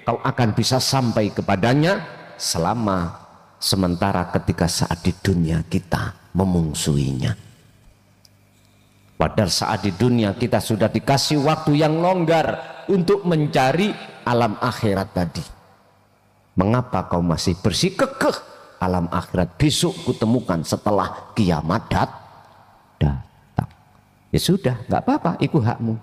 kau akan bisa sampai kepadanya selama sementara ketika saat di dunia kita memungsuinya. Padahal saat di dunia kita sudah dikasih waktu yang longgar untuk mencari alam akhirat tadi. Mengapa kau masih bersikukuh alam akhirat besok kutemukan setelah kiamat datang? Ya sudah, nggak apa-apa, itu hakmu.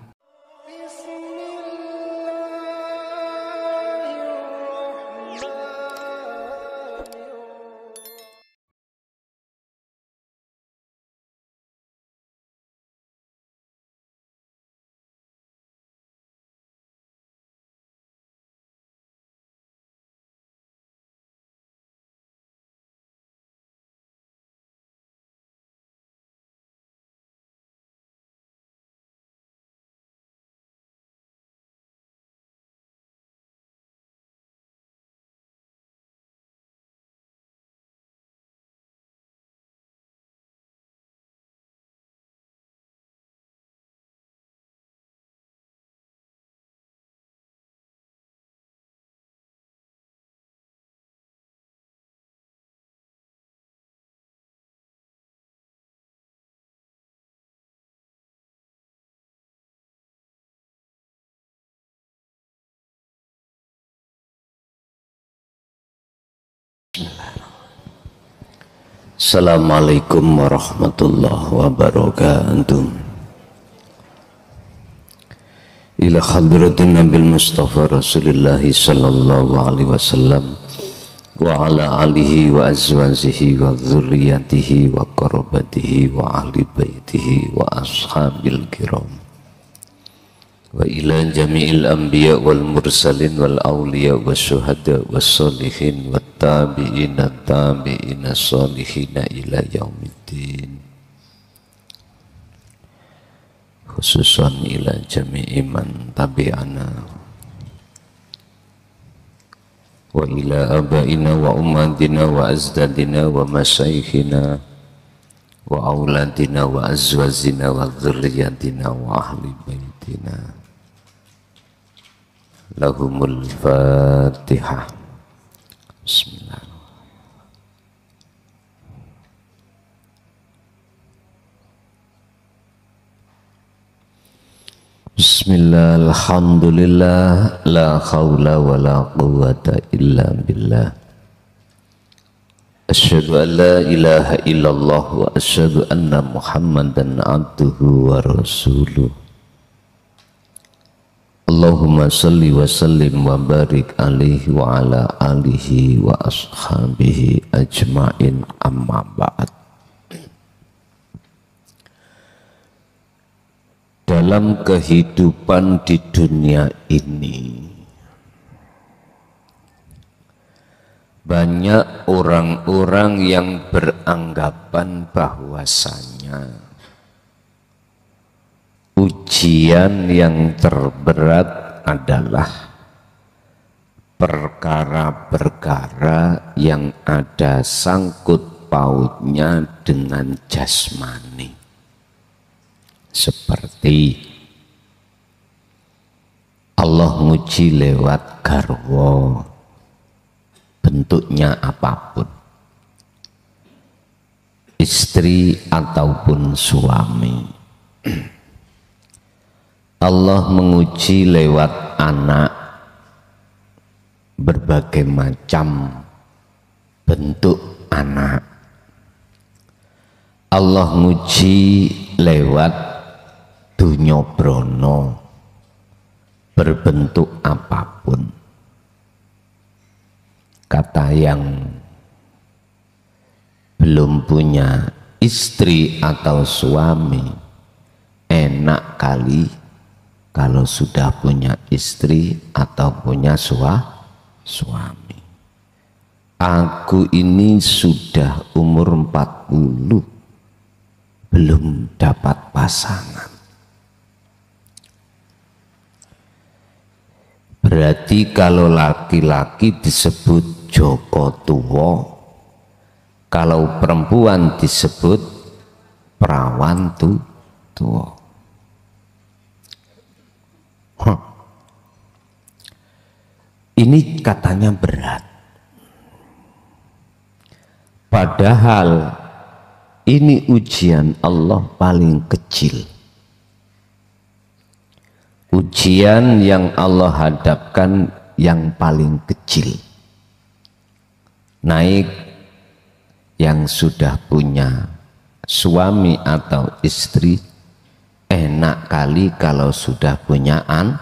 Assalamualaikum warahmatullahi wabarakatuh. Ila hadratin Nabil Mustafa Rasulullah sallallahu alaihi wasallam wa ala alihi wa azwajihi wa dzurriyyatihi wa qarabatihi wa ahli baitihi wa ashabil kiram wa ila jami'il anbiya wal mursalin wal awliya wa syuhada wa sholihin wa tabi'ina tabi'ina sholihina ila yaumiddin, khususan ila jami'i man tabi'ana wa ila abaina wa ummatina wa azdadina wa masyayikhina wa auladina wa azwazina wa dzurriyyatina wa ahli baitina. Lahumul Fatihah. Bismillah. Bismillah, alhamdulillah, la khawla wa la quwwata illa billah. Asyhadu an la ilaha illallah wa asyhadu anna Muhammadan abduhu wa rasuluh. Allahumma salli wa sallim wa barik alaihi wa ala alihi wa ashabihi ajma'in, amma ba'd. Dalam kehidupan di dunia ini banyak orang-orang yang beranggapan bahwasanya ujian yang terberat adalah perkara-perkara yang ada sangkut pautnya dengan jasmani, seperti Allah nguji lewat garwa, bentuknya apapun, istri ataupun suami. Allah menguji lewat anak, berbagai macam bentuk anak. Allah menguji lewat dunya brono, berbentuk apapun. Kata yang belum punya istri atau suami, enak kali kalau sudah punya istri atau punya suami. Aku ini sudah umur 40, belum dapat pasangan. Berarti kalau laki-laki disebut Joko Tuwo, kalau perempuan disebut perawan tuwo. Ini katanya berat. Padahal ini ujian Allah paling kecil. Ujian yang Allah hadapkan yang paling kecil. Naik yang sudah punya suami atau istri, enak kali kalau sudah punya anak.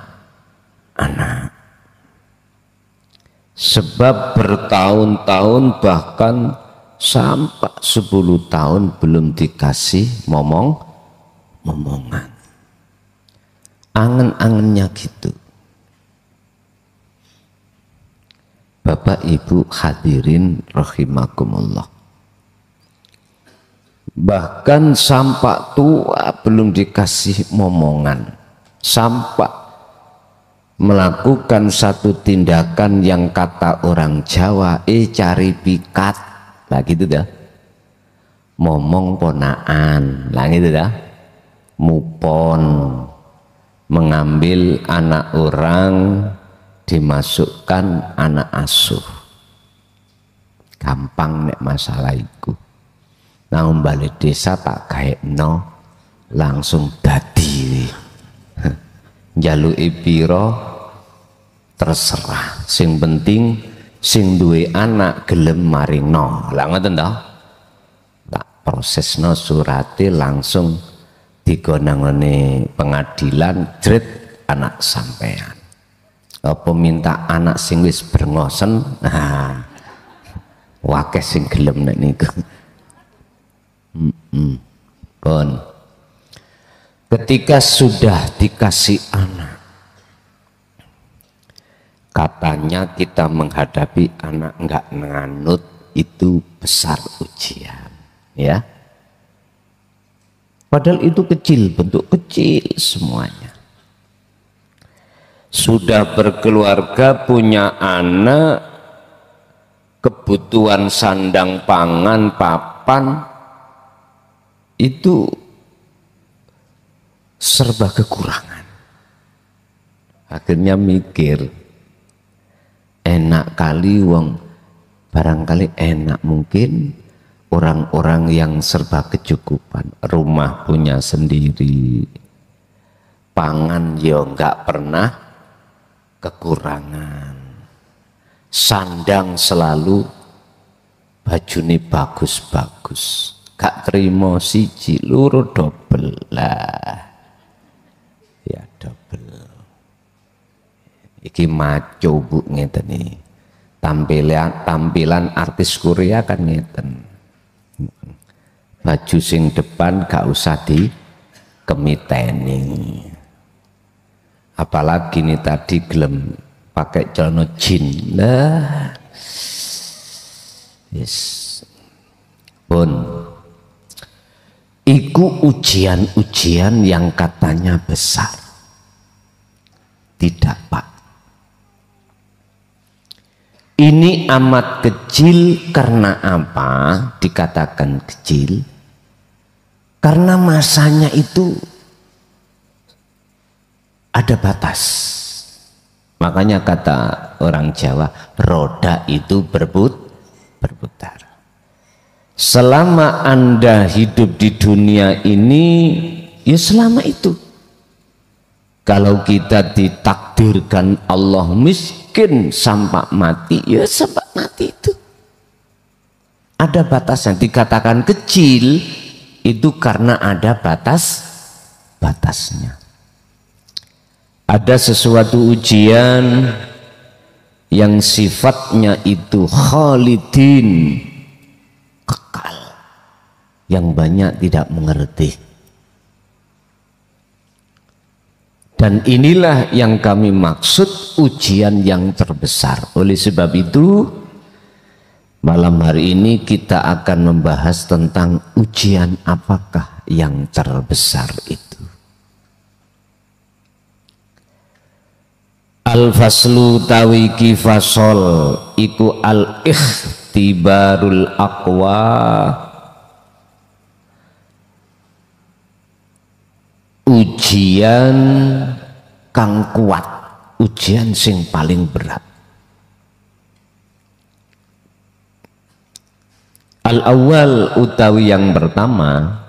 Sebab bertahun-tahun bahkan sampai 10 tahun belum dikasih momongan. Angen-angennya gitu. Bapak Ibu hadirin rahimakumullah. Bahkan sampai tua belum dikasih momongan. Sampai melakukan satu tindakan yang kata orang Jawa, cari pikat, lah gitu dah. Momong ponaan, lah gitu dah. Mupon, mengambil anak orang, dimasukkan anak asuh. Gampang nek masalah iku. Nah balik desa tak kayak no, langsung dadi. Njaluki piro terserah, sing penting sing duwe anak gelem maringno. Lah ngoten to? Tak prosesno surate langsung digonangane pengadilan, jret anak sampean. Apa minta anak sing wis berngosen? Nah, wakeh sing gelem nek niku. Pun ketika sudah dikasih anak, katanya kita menghadapi anak enggak nganut itu besar ujian, ya. Padahal itu kecil, bentuk kecil semuanya. Sudah berkeluarga, punya anak, kebutuhan sandang pangan, papan, itu serba kekurangan. Akhirnya mikir, enak kali wong, barangkali enak mungkin orang-orang yang serba kecukupan, rumah punya sendiri, pangan ya enggak pernah kekurangan, sandang selalu bajune bagus-bagus, gak terima siji loro dobel lah, ya dobel. Iki maco bu ngeten nih, tampilan artis Korea kan ngeten, baju sing depan gak usah di kemiteni, apalagi nih tadi gelem pakai celana jin lah, yes. Pun iku ujian-ujian yang katanya besar. Tidak Pak, ini amat kecil. Karena apa dikatakan kecil? Karena masanya itu ada batas. Makanya kata orang Jawa, roda itu berputar. Selama Anda hidup di dunia ini, ya selama itu. Kalau kita ditakdirkan Allah miskin sampai mati, ya sampai mati itu. Ada batasnya. Dikatakan kecil itu karena ada batasnya. Ada sesuatu ujian yang sifatnya itu khalidin, kekal, yang banyak tidak mengerti. Dan inilah yang kami maksud ujian yang terbesar. Oleh sebab itu malam hari ini kita akan membahas tentang ujian apakah yang terbesar itu. Al-faslu tawiki fasol iku al-ikhtibarul aqwa, ujian kang kuat, ujian sing paling berat. Al-awwal utawi yang pertama,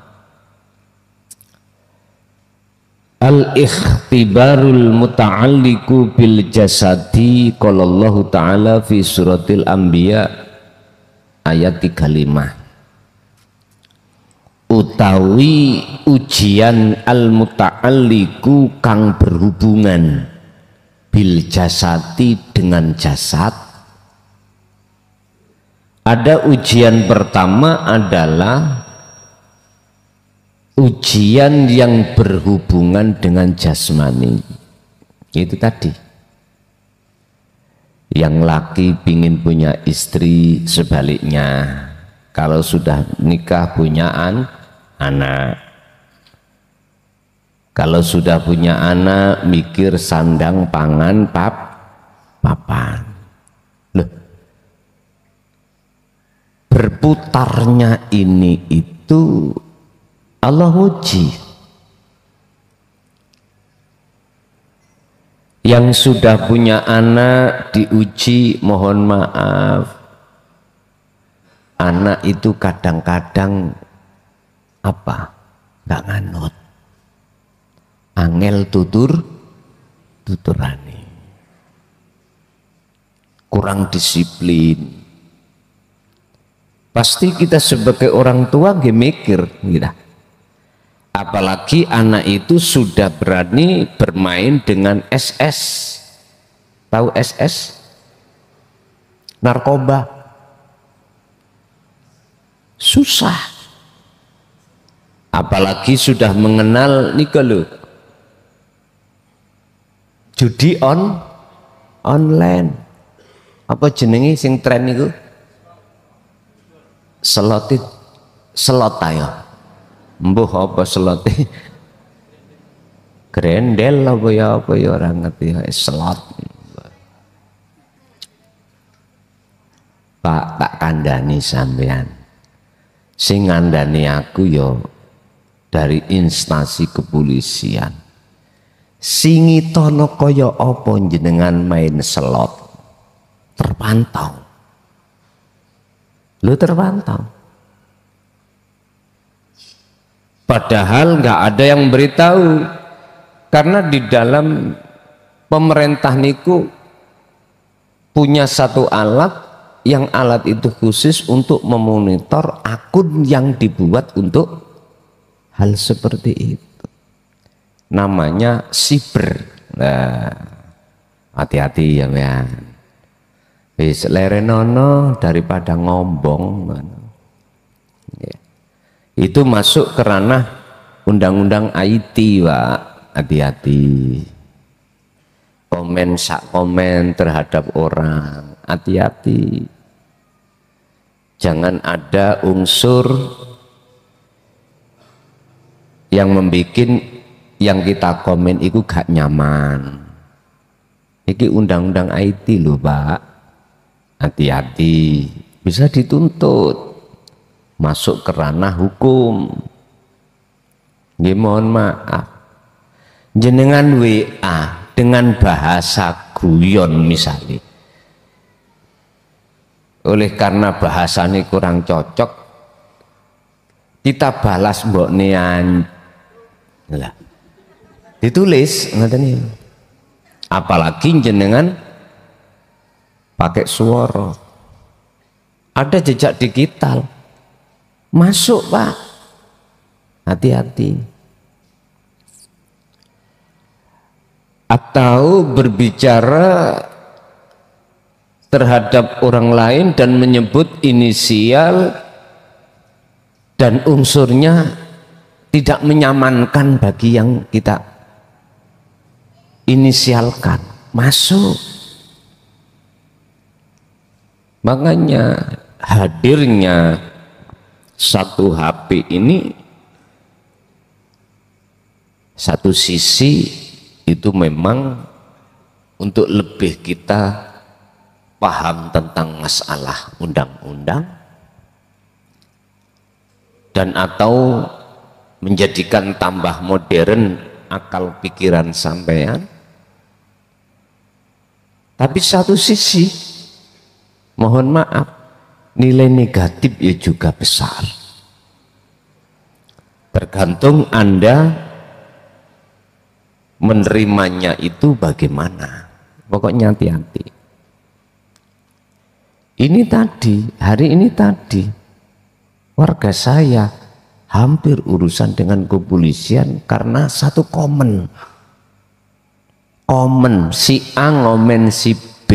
al-ikhtibarul muta'alliqu bil jasadi, qala Allah Ta'ala fi suratil Anbiya ayat 35. Utawi ujian al-muta'alliqu kang berhubungan bil jasadi dengan jasad. Ada ujian pertama adalah ujian yang berhubungan dengan jasmani. Itu tadi, yang laki pingin punya istri, sebaliknya kalau sudah nikah punya anak, kalau sudah punya anak mikir sandang pangan papan. Loh, berputarnya ini itu Allah uji. Yang sudah punya anak diuji, mohon maaf, anak itu kadang-kadang apa? Nggak nganut, angel tuturani, kurang disiplin. Pasti kita sebagai orang tua mikir gitu. Apalagi anak itu sudah berani bermain dengan SS. Tahu SS? Narkoba. Susah. Apalagi sudah mengenal nikah, judi online. Apa jenenge sing tren niku? Slot ayo. Mbuh apa selote? Grendel apa ya orang ngerti ya slot. Pak tak kandhani sampean. Sing ngandani aku ya dari instansi kepolisian. Singitono kaya apa jenengan main slot? Terpantau. Lu terpantau. Padahal nggak ada yang beritahu, karena di dalam pemerintah niku punya satu alat, yang alat itu khusus untuk memonitor akun yang dibuat untuk hal seperti itu. Namanya siber. Nah, hati-hati ya men. Wis lerenono daripada ngombong. Itu masuk ke ranah undang-undang IT, Pak. Hati-hati. Komen terhadap orang, hati-hati. Jangan ada unsur yang membuat yang kita komen itu gak nyaman. Ini undang-undang IT loh, Pak. Hati-hati, bisa dituntut. Masuk ke ranah hukum. Nggih, mohon maaf. Jenengan WA dengan bahasa guyon misalnya. Oleh karena bahasanya kurang cocok, kita balas mbok nean. Lah. Ditulis ngoten iki. Apalagi jenengan pakai suara. Ada jejak digital. Masuk, Pak. Hati-hati. Atau berbicara terhadap orang lain dan menyebut inisial dan unsurnya tidak menyamankan bagi yang kita inisialkan. Masuk. Makanya hadirnya satu HP ini, satu sisi itu memang untuk lebih kita paham tentang masalah undang-undang dan atau menjadikan tambah modern akal pikiran sampean. Tapi satu sisi, mohon maaf, nilai negatif ya juga besar. Tergantung Anda menerimanya itu bagaimana. Pokoknya hati-hati. Ini tadi, hari ini tadi, warga saya hampir urusan dengan kepolisian karena satu komen si A ngomen si B,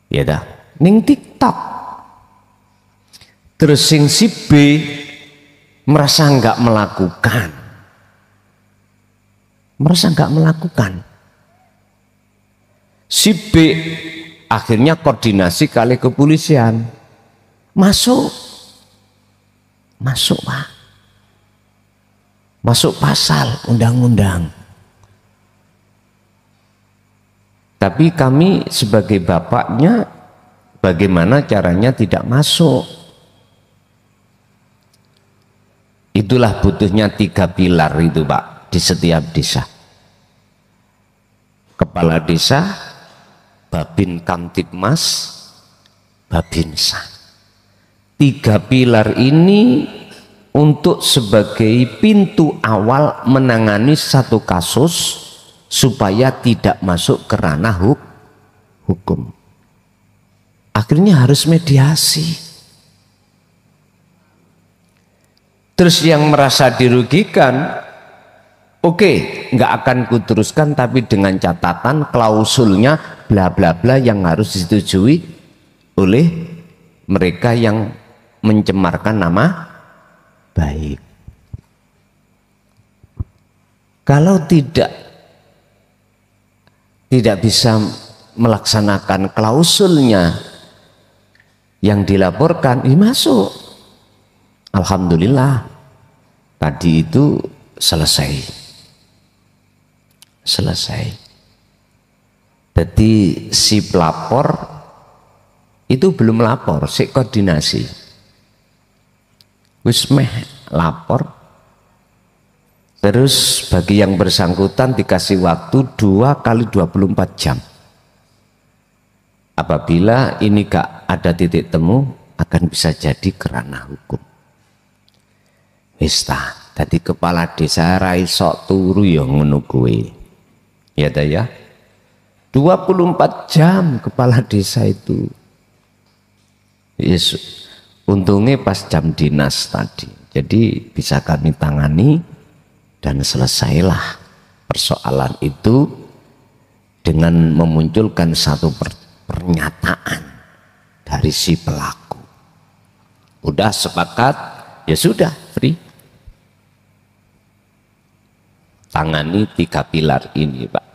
ya dah, ning TikTok. Terus si B merasa nggak melakukan, si B akhirnya koordinasi kali kepolisian, masuk Pak, masuk pasal undang-undang. Tapi kami sebagai bapaknya, bagaimana caranya tidak masuk? Itulah butuhnya 3 pilar itu Pak, di setiap desa. Kepala desa, Babin Kamtibmas, Babinsa. 3 pilar ini untuk sebagai pintu awal menangani satu kasus supaya tidak masuk ke ranah hukum. Akhirnya harus mediasi. Terus yang merasa dirugikan, oke, nggak akan kuteruskan, tapi dengan catatan klausulnya bla bla bla yang harus disetujui oleh mereka yang mencemarkan nama baik. Kalau tidak bisa melaksanakan klausulnya yang dilaporkan, masuk. Alhamdulillah tadi itu selesai. Jadi si pelapor itu belum lapor, si koordinasi wis meh lapor. Terus bagi yang bersangkutan dikasih waktu 2 kali 24 jam. Apabila ini gak ada titik temu, akan bisa jadi kerana hukum. Wis ta, dadi kepala desa ra iso turu ya ngono kuwi. Ya ta ya. 24 jam kepala desa itu. Yes, untungnya pas jam dinas tadi. Jadi bisa kami tangani dan selesailah persoalan itu dengan memunculkan satu pernyataan dari si pelaku. Udah sepakat, ya sudah, free. Tangani 3 pilar ini, Pak.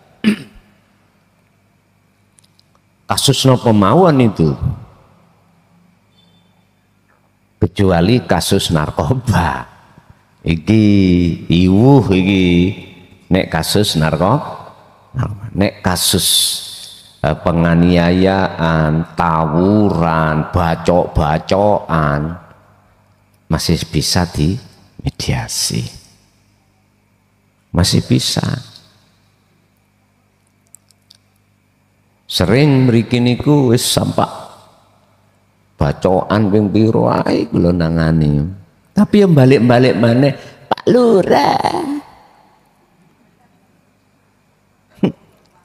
Kasus no pemauan itu, kecuali kasus narkoba. Iki iwuh iki nek kasus nek kasus penganiayaan, tawuran, bacok-bacokan masih bisa dimediasi, masih bisa. Sering mriki niku wis sampak bacokan ping piro ae kula nangani. Tapi yang balik-balik maneh, Pak Lurah.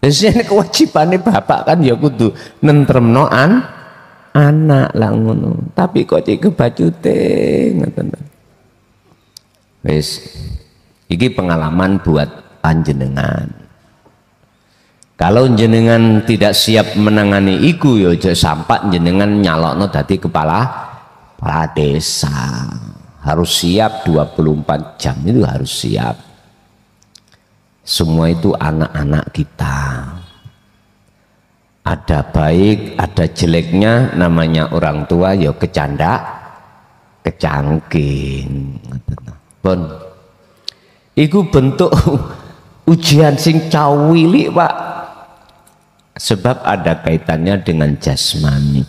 Biasanya kewajibannya bapak kan ya kudu nentremno anak lah ngono. Tapi kok cek kebacute ngoten. Wis iki pengalaman buat panjenengan. Kalau jenengan tidak siap menangani iku ya aja sampak jenengan nyalokno dadi kepala desa. Harus siap 24 jam itu harus siap. Semua itu anak-anak kita. Ada baik, ada jeleknya, namanya orang tua ya kecangking. Pun iku bentuk ujian sing cawili, Pak. Sebab ada kaitannya dengan jasmani.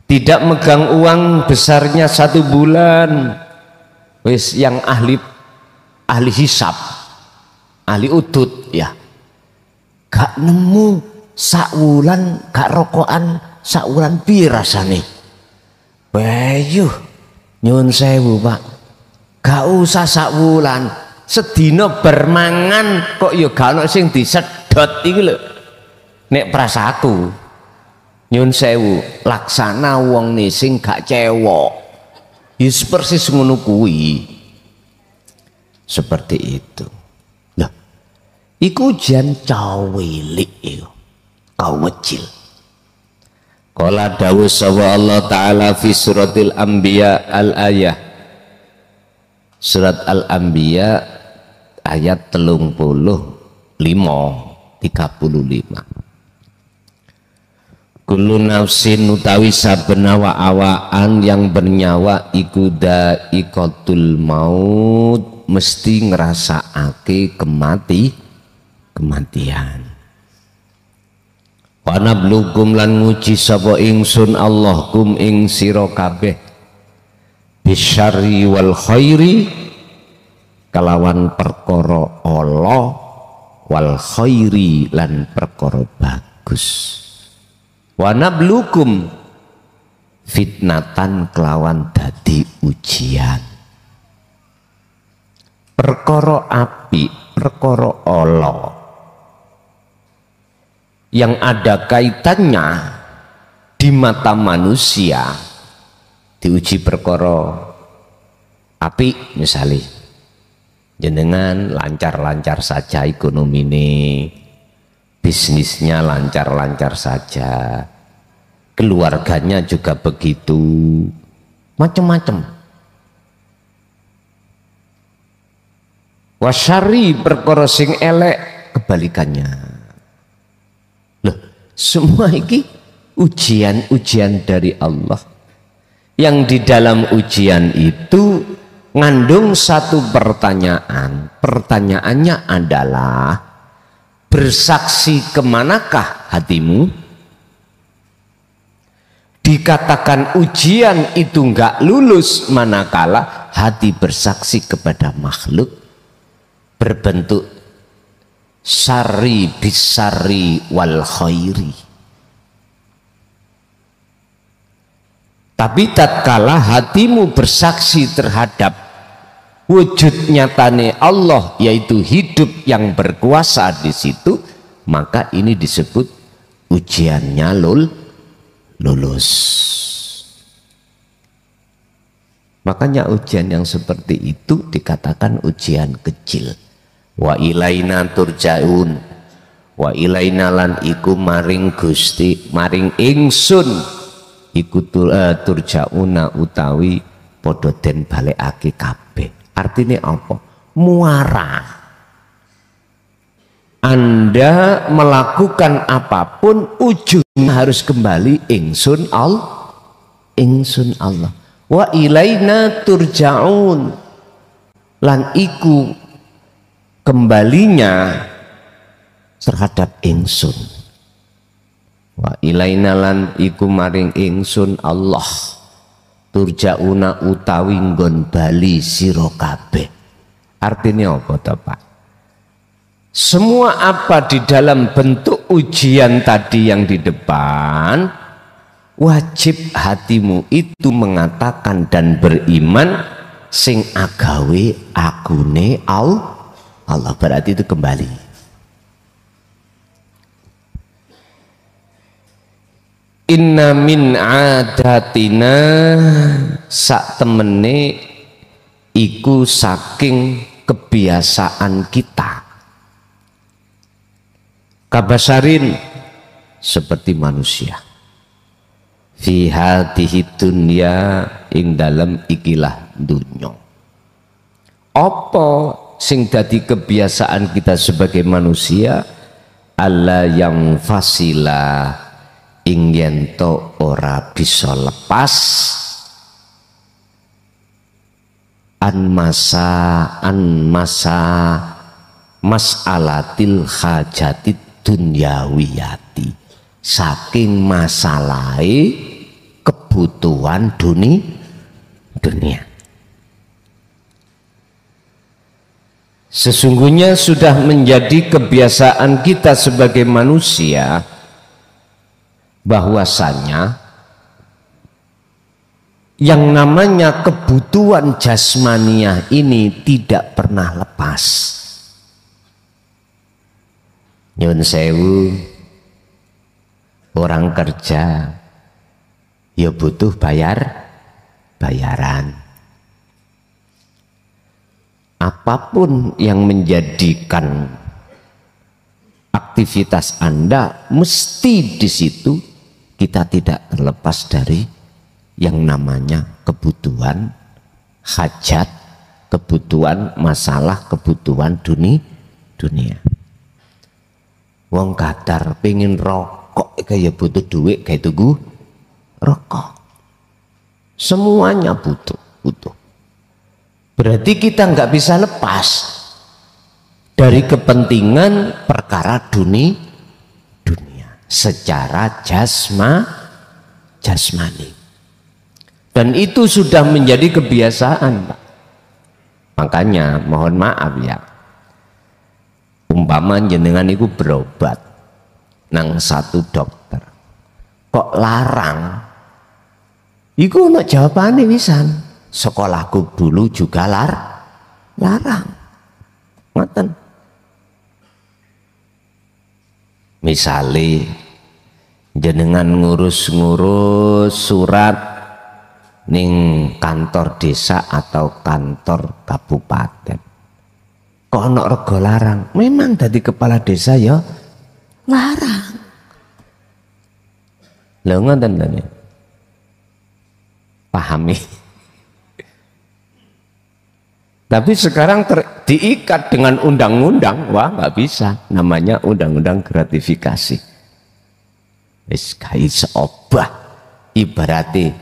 Tidak megang uang besarnya 1 bulan, wis yang ahli hisab, ahli udut ya, gak nemu sak wulan gak rokokan sak wulan piye rasane? Bayuh nyuwun sewu Pak, gak usah sak wulan, sedina bermangan kok ya gak ono sing disedot iki lho. Nek prasaku nyuwun sewu, laksana wong sing gak cewek. Wis persis ngono kuwi. Seperti itu. Lah, iku jan cawilik iku. Kawecil. Qala dawuh sapa Allah taala fi suratil anbiya al ayah. Surat Al-Anbiya ayat 35. Kullu nafsin utawi saben awak-awakan yang bernyawa iku dha'iqatul maut, mesti ngrasakake kematian. Wa nablukum lan nguji sapa ingsun Allah kum ing sira kabeh bisyarri wal khairi kalawan perkara ala wal khairi lan perkara bagus. Wa nablukum fitnatan kelawan dadi ujian. Perkara api, perkara ala yang ada kaitannya di mata manusia diuji perkara api, misalnya jenengan lancar-lancar saja ekonomine, bisnisnya lancar-lancar saja, keluarganya juga begitu, macam-macam. Wasyari perkara sing elek kebalikannya. Loh, semua ini ujian-ujian dari Allah yang di dalam ujian itu ngandung satu pertanyaan. Pertanyaannya adalah, bersaksi kemanakah hatimu? Dikatakan ujian itu enggak lulus manakala hati bersaksi kepada makhluk berbentuk syarri bisarri wal khairi. Tapi tatkala hatimu bersaksi terhadap wujud nyatane Allah, yaitu hidup yang berkuasa di situ, maka ini disebut ujiannya lulus. Makanya ujian yang seperti itu dikatakan ujian kecil. Wa ilaina turja'un, wa ilaina lan iku maring Gusti, maring ingsun iku turja'una utawi padha den balekake kabeh. Artinya apa? Muara. Anda melakukan apapun ujungnya harus kembali ingsun Allah. Wa ilaina turja'un, lan iku kembalinya terhadap ingsun. Wa ilaina lan iku maring ingsun Allah turja'una utawi nggon bali sira kabeh. Artinya apa to Pak? Semua apa di dalam bentuk ujian tadi yang di depan, wajib hatimu itu mengatakan dan beriman sing agawe akune Allah, berarti itu kembali. Inna min adatina, sak temene iku saking kebiasaan kita, kabasarin seperti manusia, fi hadhihi dunya ing dalam ikilah dunya. Apa sing dadi kebiasaan kita sebagai manusia? Allah yang fasila ing yen to ora bisa lepas an masa mas'alatil hajatid dunyawiyati, saking masalahé kebutuhan dunia. Sesungguhnya sudah menjadi kebiasaan kita sebagai manusia bahwasanya yang namanya kebutuhan jasmaniah ini tidak pernah lepas. Nyun sewu, orang kerja ya butuh bayaran. Apapun yang menjadikan aktivitas Anda, mesti di situ kita tidak terlepas dari yang namanya kebutuhan hajat, kebutuhan masalah, kebutuhan dunia. Wong kadar pengen rokok kayak butuh duit, kayak tugu rokok. Semuanya butuh. Berarti kita nggak bisa lepas dari kepentingan perkara dunia secara jasmani. Dan itu sudah menjadi kebiasaan, Pak. Makanya mohon maaf ya, umpama jenengan itu berobat nang satu dokter kok larang, iku ono jawabane wisan. Sekolahku dulu juga larang. Ngoten. Misale jenengan ngurus surat ning kantor desa atau kantor kabupaten. Kok ono rego larang? Memang dari kepala desa ya larang. Lha ngoten to. Pahami. Tapi sekarang diikat dengan undang-undang, wah nggak bisa, namanya undang-undang gratifikasi. Wis gawe seobah, ibarate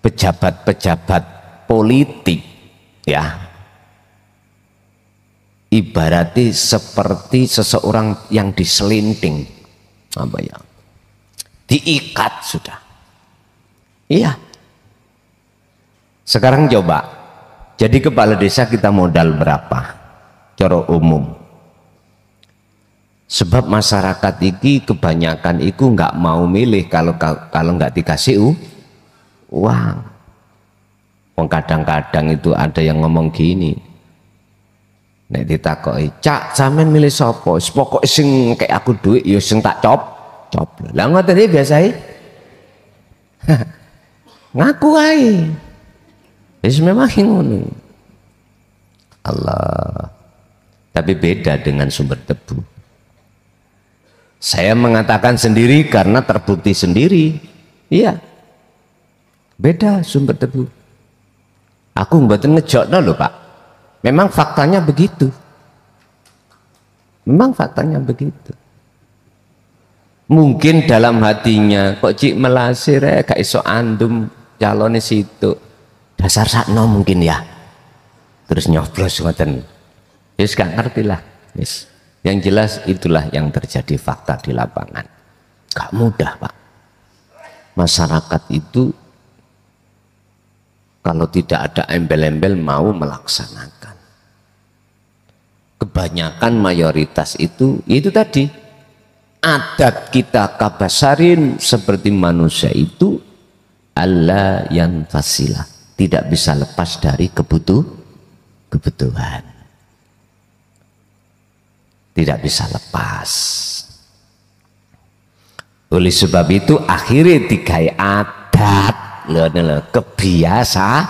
pejabat-pejabat politik ya. Ibarate seperti seseorang yang diselinting, apa ya? Diikat sudah. Iya. Sekarang coba. Jadi kepala desa kita modal berapa? Cara umum. Sebab masyarakat ini kebanyakan itu nggak mau milih kalau nggak dikasih uang. Kadang-kadang itu ada yang ngomong gini. Nek ditakoki, "Cak, sampean milih sapa? Pokoke sing kayak aku duit ya sing tak cop." Lah ngoten iki biasae. Ngaku ae. Wis memang ngono. Allah. Tapi beda dengan sumber debu. Saya mengatakan sendiri karena terbukti sendiri. Iya. Beda sumber debu. Aku mboten ngejokno lho, Pak. Memang faktanya begitu. Memang faktanya begitu. Mungkin dalam hatinya kok cik melasir gak iso andum calone situ. Dasar sakno mungkin ya, terus nyoblos ngoten. Yes, gak ngerti lah. Yes. Yang jelas itulah yang terjadi fakta di lapangan. Gak mudah, Pak. Masyarakat itu kalau tidak ada embel-embel mau melaksanakan. Kebanyakan mayoritas itu tadi adat kita kabasarin seperti manusia itu Allah yang fasilah. Tidak bisa lepas dari kebutuhan. Tidak bisa lepas. Oleh sebab itu akhirnya digawe adat, kebiasa.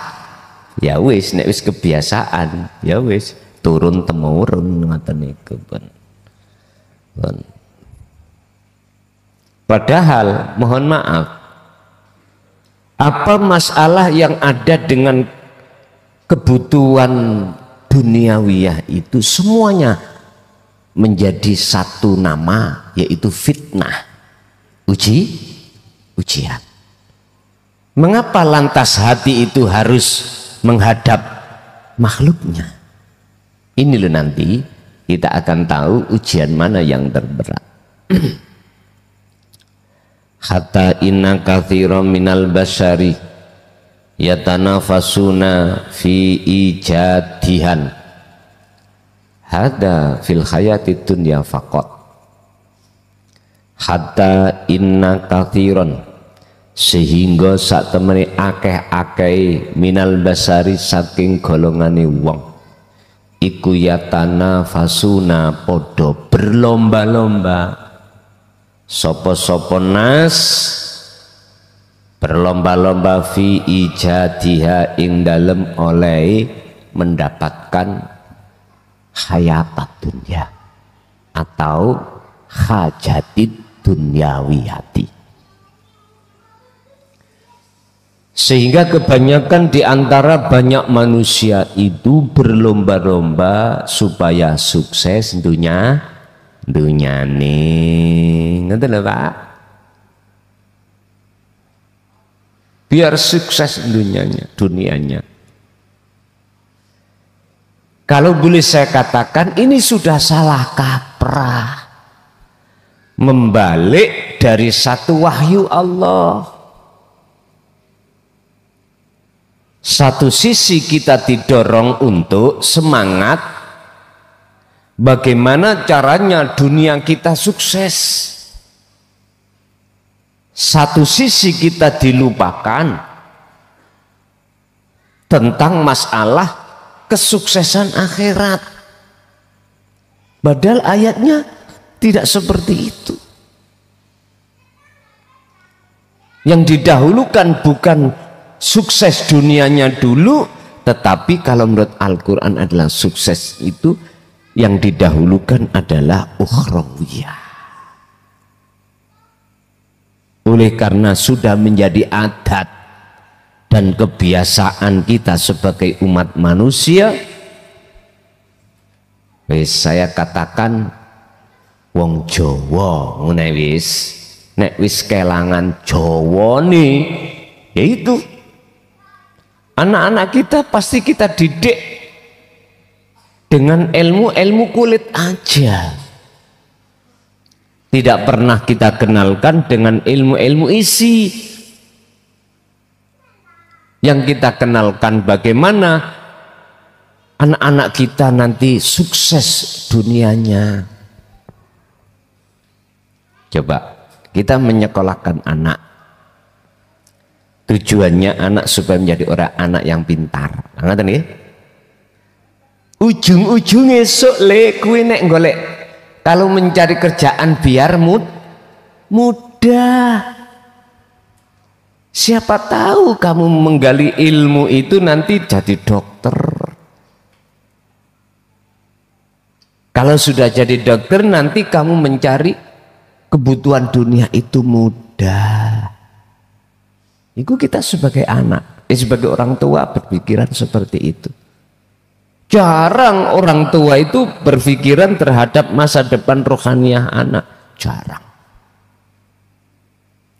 Ya wis, nek wis kebiasaan, ya wis turun temurun ngoten niku pun. Padahal mohon maaf, apa masalah yang ada dengan kebutuhan duniawiyah itu semuanya menjadi satu nama, yaitu fitnah, ujian. Mengapa lantas hati itu harus menghadap makhluknya? Ini loh nanti kita akan tahu ujian mana yang terberat. Hatta inna katsiran minal basyari yatanafasuna fi ijadihan hada fil hayati dunya faqat, hatta inna kathiron, sehingga sak temene akeh-akeh minal basari saking golongane wong iku yatana fasuna podo berlomba-lomba sopo-sopo nas berlomba-lomba fi ijadiha ing dalem oleh mendapatkan hayatat dunia atau hajatid dunyawiyati, sehingga kebanyakan di antara banyak manusia itu berlomba-lomba supaya sukses dunyane, ngerti lho Pak, biar sukses dunianya. Kalau boleh saya katakan ini sudah salah kaprah, membalik dari satu wahyu Allah. Satu sisi kita didorong untuk semangat bagaimana caranya dunia kita sukses, satu sisi kita dilupakan tentang masalah kesuksesan akhirat, padahal ayatnya tidak seperti itu. Yang didahulukan bukan sukses dunianya dulu, tetapi kalau menurut Al-Quran adalah sukses itu yang didahulukan adalah ukhrawiyah. Oleh karena sudah menjadi adat dan kebiasaan kita sebagai umat manusia, saya katakan wong Jawa ngene wis, nek wis kelangan Jawa nih, yaitu anak-anak kita pasti kita didik dengan ilmu kulit aja, tidak pernah kita kenalkan dengan ilmu isi. Yang kita kenalkan bagaimana anak-anak kita nanti sukses dunianya. Coba kita menyekolahkan anak, tujuannya anak supaya menjadi anak yang pintar. Ngerti nggih? Ujung-ujungnya sok le kuwi nek golek kalau mencari kerjaan biar mudah. Siapa tahu kamu menggali ilmu itu nanti jadi dokter. Kalau sudah jadi dokter nanti kamu mencari kebutuhan dunia itu mudah. Itu kita sebagai anak, sebagai orang tua berpikiran seperti itu. Jarang orang tua itu berpikiran terhadap masa depan rohaniah anak.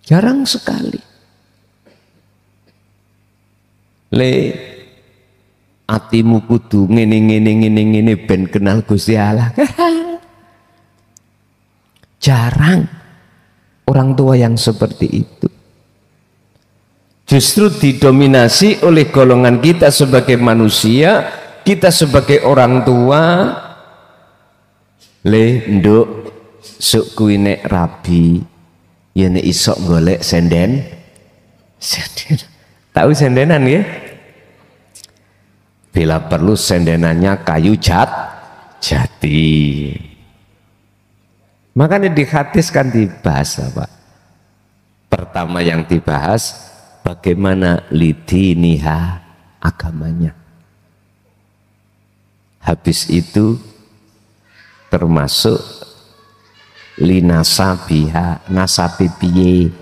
Jarang sekali. Le atimu kudu ngene ben kenal Gusti Allah. Jarang orang tua yang seperti itu. Justru didominasi oleh golongan kita sebagai manusia, kita sebagai orang tua. Le nduk suk kuwi nek rabi ya nek isok golek senden. Tahu sendenan ya? Bila perlu sendenannya kayu jati. Makanya di hadis kan dibahas apa? Pertama yang dibahas bagaimana lidiniha, agamanya. Habis itu termasuk linasabiha, nasabi piye.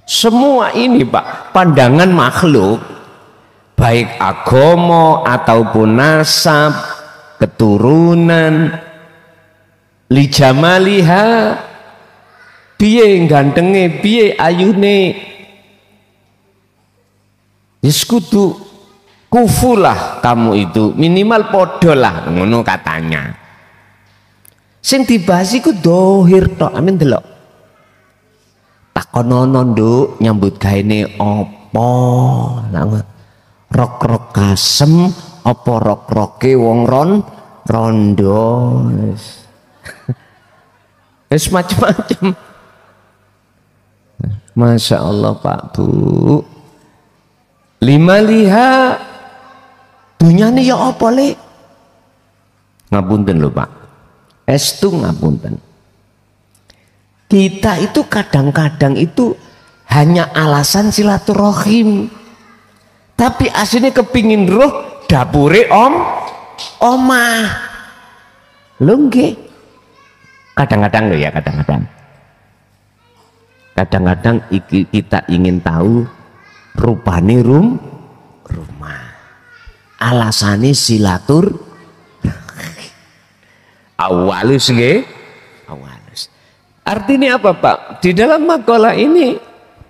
Semua ini Pak, pandangan makhluk, baik agama ataupun nasab, keturunan, lijamaliha, piye gantenge, piye ayune, wis kudu kufulah kamu itu, minimal podolah, ngono katanya. Sing dibahas iku dohir tok, amin delok. Takonono nduk nyambut gaene apa? Rok-rok kasem apa rok-roke wong rondo. Wis macam-macam. Masya Allah Pak Bu. Lima liha dunyane ya apa le? Ngapunten lho Pak. Estu ngapunten. Kita itu kadang-kadang itu hanya alasan silaturahim. Tapi aslinya kepingin roh dapure omah. Lho nggih. Kadang-kadang lho ya, kadang-kadang. Kadang-kadang kita ingin tahu rupane rumah. Alasane silatur awalus nggih. Awalus. Artinya apa Pak? Di dalam makalah ini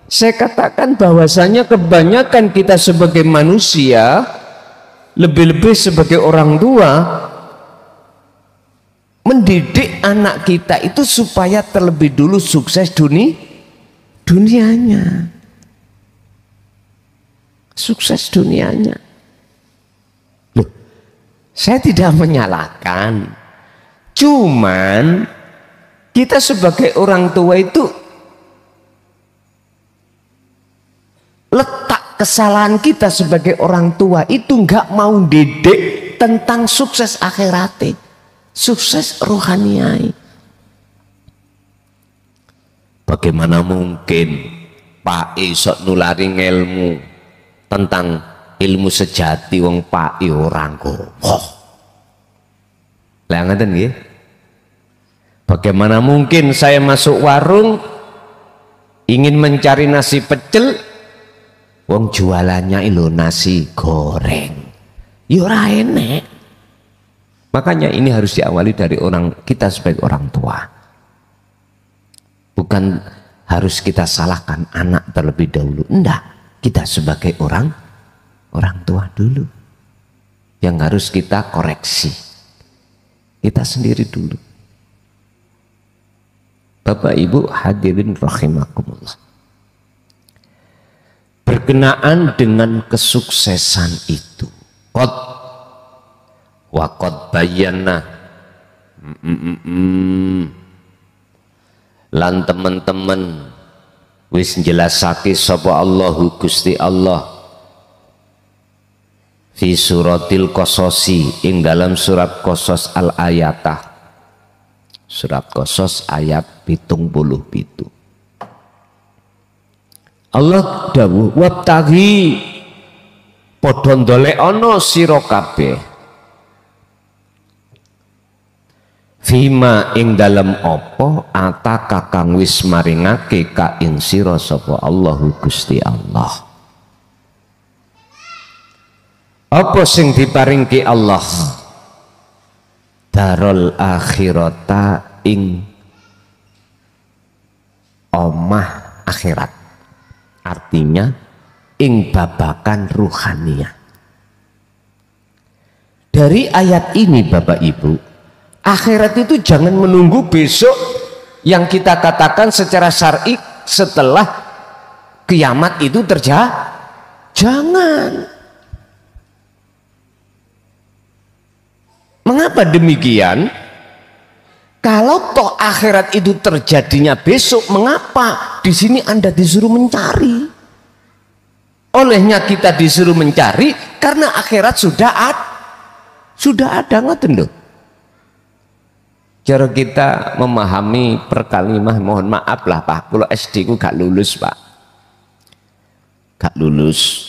saya katakan bahwasanya kebanyakan kita sebagai manusia, lebih-lebih sebagai orang tua, mendidik anak kita itu supaya terlebih dulu sukses dunianya. Sukses dunianya. Loh, saya tidak menyalahkan. Cuman kita sebagai orang tua itu letak kesalahan kita sebagai orang tua itu nggak mau didik tentang sukses akhiratnya, sukses rohaniai. Bagaimana mungkin Pak isok nulari ilmu tentang ilmu sejati wong Pak orang gowoh. Lah ngaten nggih. Bagaimana mungkin saya masuk warung ingin mencari nasi pecel, wong jualannya ilo nasi goreng. Ya ora enek. Makanya ini harus diawali dari kita sebagai orang tua. Bukan harus kita salahkan anak terlebih dahulu. Enggak, kita sebagai orang tua dulu yang harus kita koreksi. Kita sendiri dulu. Bapak Ibu hadirin rahimakumullah. Berkenaan dengan kesuksesan itu, qad bayyana lan teman-teman wis jelasake sapa Allahu Gusti Allah fi suratil Qasosi ing dalam surat Qasas al ayatah, surat Qasas ayat 77. Allah dawuh wabtaghi padha ndolekana sira kabeh fima ing dalem apa ataka kang wis maringake ka ing sira sapa Allahu Gusti Allah. Apa sing diparingke Allah? Darul akhirata ing omah akhirat. Artinya ing babakan ruhaniah. Dari ayat ini Bapak Ibu, akhirat itu jangan menunggu besok yang kita katakan secara syar'i setelah kiamat itu terjadi. Jangan. Mengapa demikian? Kalau toh akhirat itu terjadinya besok, mengapa di sini Anda disuruh mencari? Olehnya kita disuruh mencari karena akhirat sudah ada ngoten lho. Cara kita memahami perkalimah, mohon maaf lah Pak, kalau SD ku gak lulus Pak, gak lulus.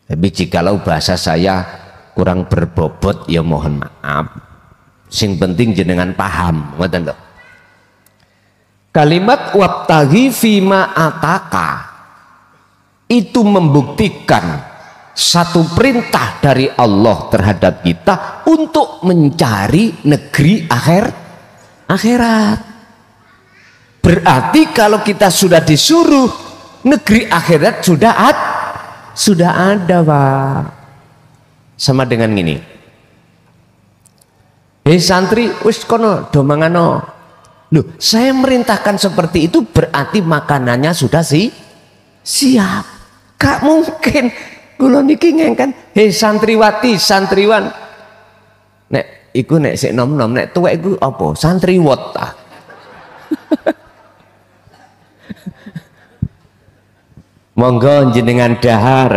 Tapi jikalau bahasa saya kurang berbobot ya mohon maaf. Sing penting jenengan paham, ngoten lho. Kalimat wabtaghi fima ataka itu membuktikan satu perintah dari Allah terhadap kita untuk mencari negeri akhirat. Berarti kalau kita sudah disuruh, negeri akhirat sudah ada Pak. Sama dengan gini, hei santri, wis kono do mangano. Loh, saya merintahkan seperti itu berarti makanannya sudah siap. Gak mungkin kula niki ngengken, hei santriwati, santriwan. Nek iku nek sik nom-nom, nek tuwek iku apa? Santriwat ta. Monggo jenengan dahar.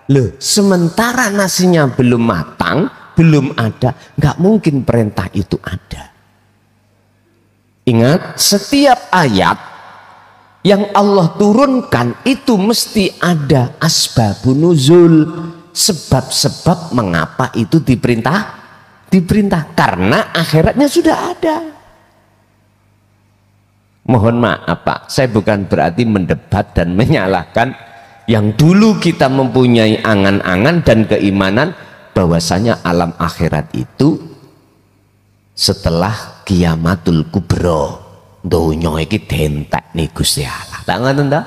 Loh, sementara nasinya belum matang, belum ada, nggak mungkin perintah itu ada. Ingat, setiap ayat yang Allah turunkan itu mesti ada asbabun nuzul, sebab-sebab mengapa itu diperintah karena akhiratnya sudah ada. Mohon maaf Pak, saya bukan berarti mendebat dan menyalahkan yang dulu kita mempunyai angan-angan dan keimanan bahwasanya alam akhirat itu setelah kiamatul kubro donya iki dentek nih Gusti Allah. Tak ngoten ta?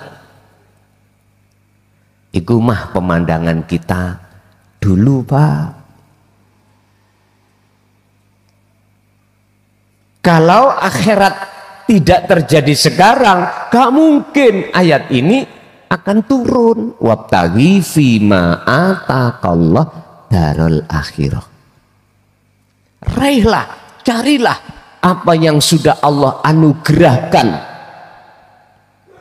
Iku mah pemandangan kita dulu Pak. Kalau akhirat tidak terjadi sekarang, gak mungkin ayat ini akan turun. Wabtaghi fima ataqallah darul akhirah. Raihlah, carilah apa yang sudah Allah anugerahkan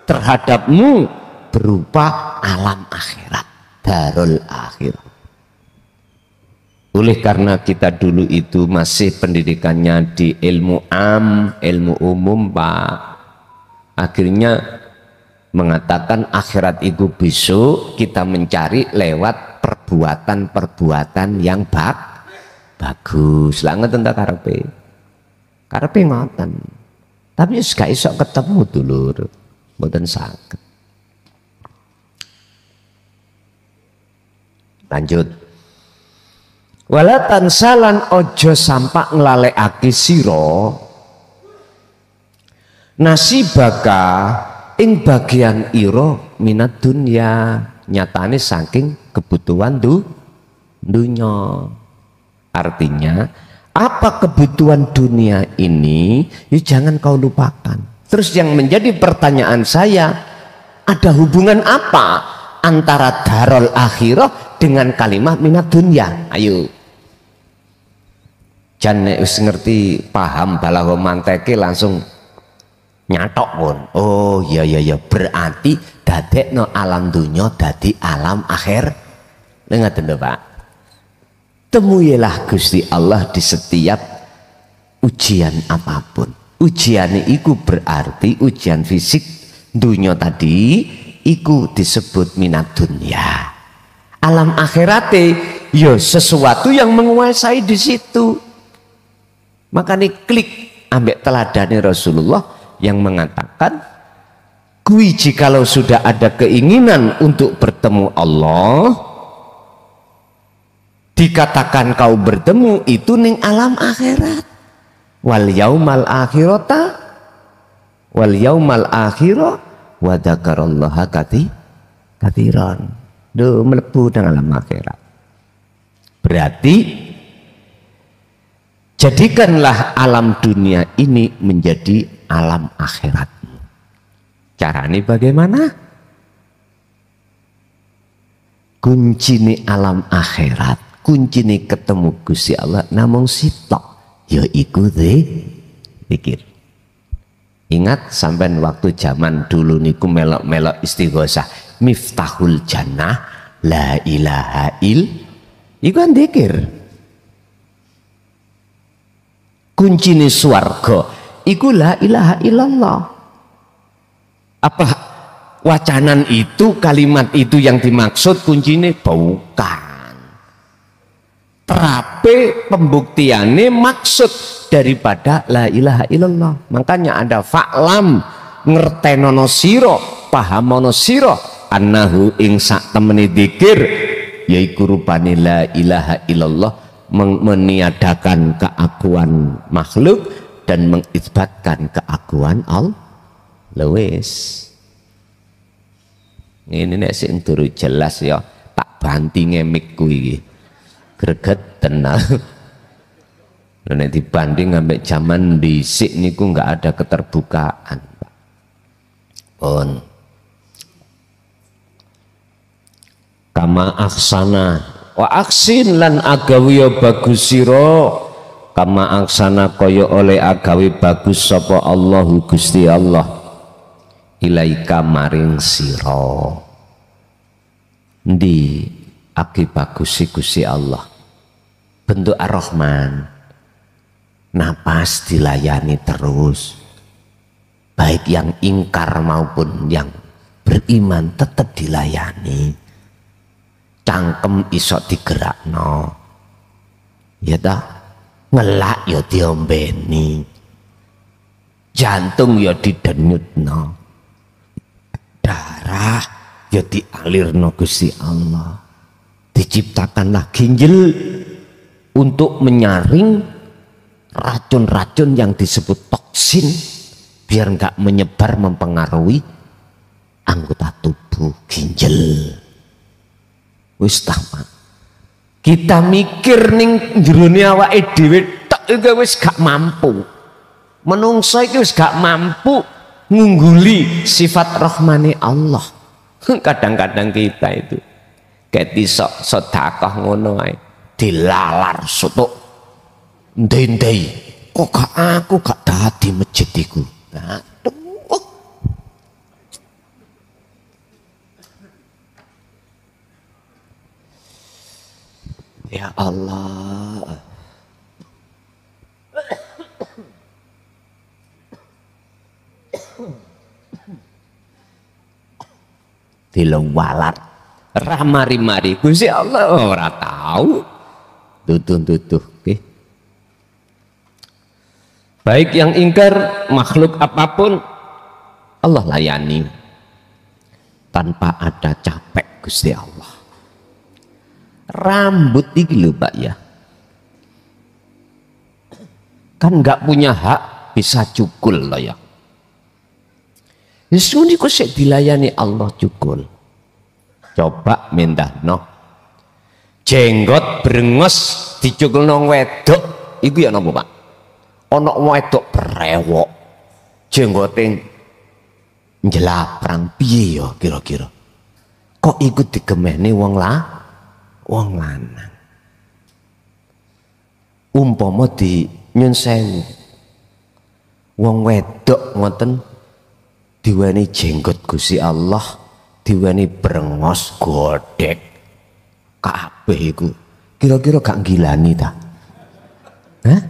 terhadapmu berupa alam akhirat, darul akhirah. Oleh karena kita dulu itu masih pendidikannya di ilmu ilmu umum Pak, akhirnya mengatakan akhirat itu besok kita mencari lewat perbuatan-perbuatan yang bagus. Lah ngoten ta karepe. Karepe ngoten. Tapi wis gak iso ketemu dulur. Mboten saged. Lanjut. Wala tansalan ojo sampak nglalekake sira nasibaka ing bagian ira minat dunya, nyatane saking kebutuhan dunya. Artinya apa kebutuhan dunia ini ya jangan kau lupakan. Terus yang menjadi pertanyaan saya, ada hubungan apa antara darul akhirah dengan kalimat minat dunya? Ayo jan wis ngerti paham balaghah manteke langsung nyatok pun. Oh iya berarti dadekno alam dunya dadi alam akhir. Ngoten lho Pak. Temuilah Gusti Allah di setiap ujian apapun. Ujian iku berarti ujian fisik dunya tadi iku disebut minat dunya. Alam akhirate ya sesuatu yang menguasai di situ. Makanya klik ambek teladani Rasulullah yang mengatakan kui jikalau sudah ada keinginan untuk bertemu Allah, dikatakan kau bertemu itu ning alam akhirat. Wal yaumal akhirata wal yaumal akhirah wa dzakarallaha katsiran. Do mlebu nang alam akhirat. Berarti jadikanlah alam dunia ini menjadi alam akhirat. Caranya bagaimana? Kuncine alam akhirat, kuncine ketemu Gusti Allah namung sitok, yaiku zikir. Ingat sampean waktu zaman dulu niku melok-melok istighosah, miftahul jannah la ilaha iku kan zikir. Kuncine swarga iku la ilaha illallah. Apa wacanan itu, kalimat itu yang dimaksud kuncine? Bukan. Terape pembuktiannya maksud daripada la ilaha illallah. Makanya ada fa'lam, ngertenono sira, pahamono sira annahu ing sak temene dzikir yaiku rupane la ilaha illallah, meniadakan keakuan makhluk dan mengisbatkan keakuan Allah. Lewis ini nek sing turu jelas ya tak bantinge mikku iki greget tenan. Nek dibanding ambek zaman dhisik niku enggak ada keterbukaan Pak. Pun kama aksana wa aksin lan agawiya bagus sira kama aksana kaya oleh agawe bagus sapa Allahu Gusti Allah ilaika maring sira. Ndi agi bagus Gusti Allah bentuk Ar-Rahman, napas dilayani terus, baik yang ingkar maupun yang beriman tetap dilayani, cangkem iso digerakno, ya ta, ngelak ya diombeni, jantung ya didenyutno, darah ya dialirno Gusti Allah, diciptakanlah ginjal untuk menyaring racun-racun yang disebut toksin biar nggak menyebar mempengaruhi anggota tubuh ginjal. Wis tamat. Kita mikir ning jerone awake dhewe tok iki wis gak mampu. Menungso iki wis gak mampu ngungguli sifat rahmane Allah. Kadang-kadang kita itu kayak disok sedekah ngono ae. Dilalar sotok ndendei kok gak aku gak dadi masjid iku. Aduh. Ya Allah. Dilewalat ramari-mari Gusti Allah ora tahu. Tutuh okay. Baik yang ingkar makhluk apapun Allah layani tanpa ada capek Gusti Allah. Rambut iki lho Pak ya, kan nggak punya hak bisa cukul loh ya. Yesus niku sik dilayani Allah cukul. Coba mindahno jenggot brengos dicukul nang wedok iku ya napa Pak? Ana wedok brewok jenggote njelaprang piye ya kira-kira? Kok iku digemeni wong lanang. Umpama di nyun sewu wong wedok ngoten diweni jenggot Gusti Allah, diweni brengos godhek kabeh iku kira-kira gak ngilani ta? Hah?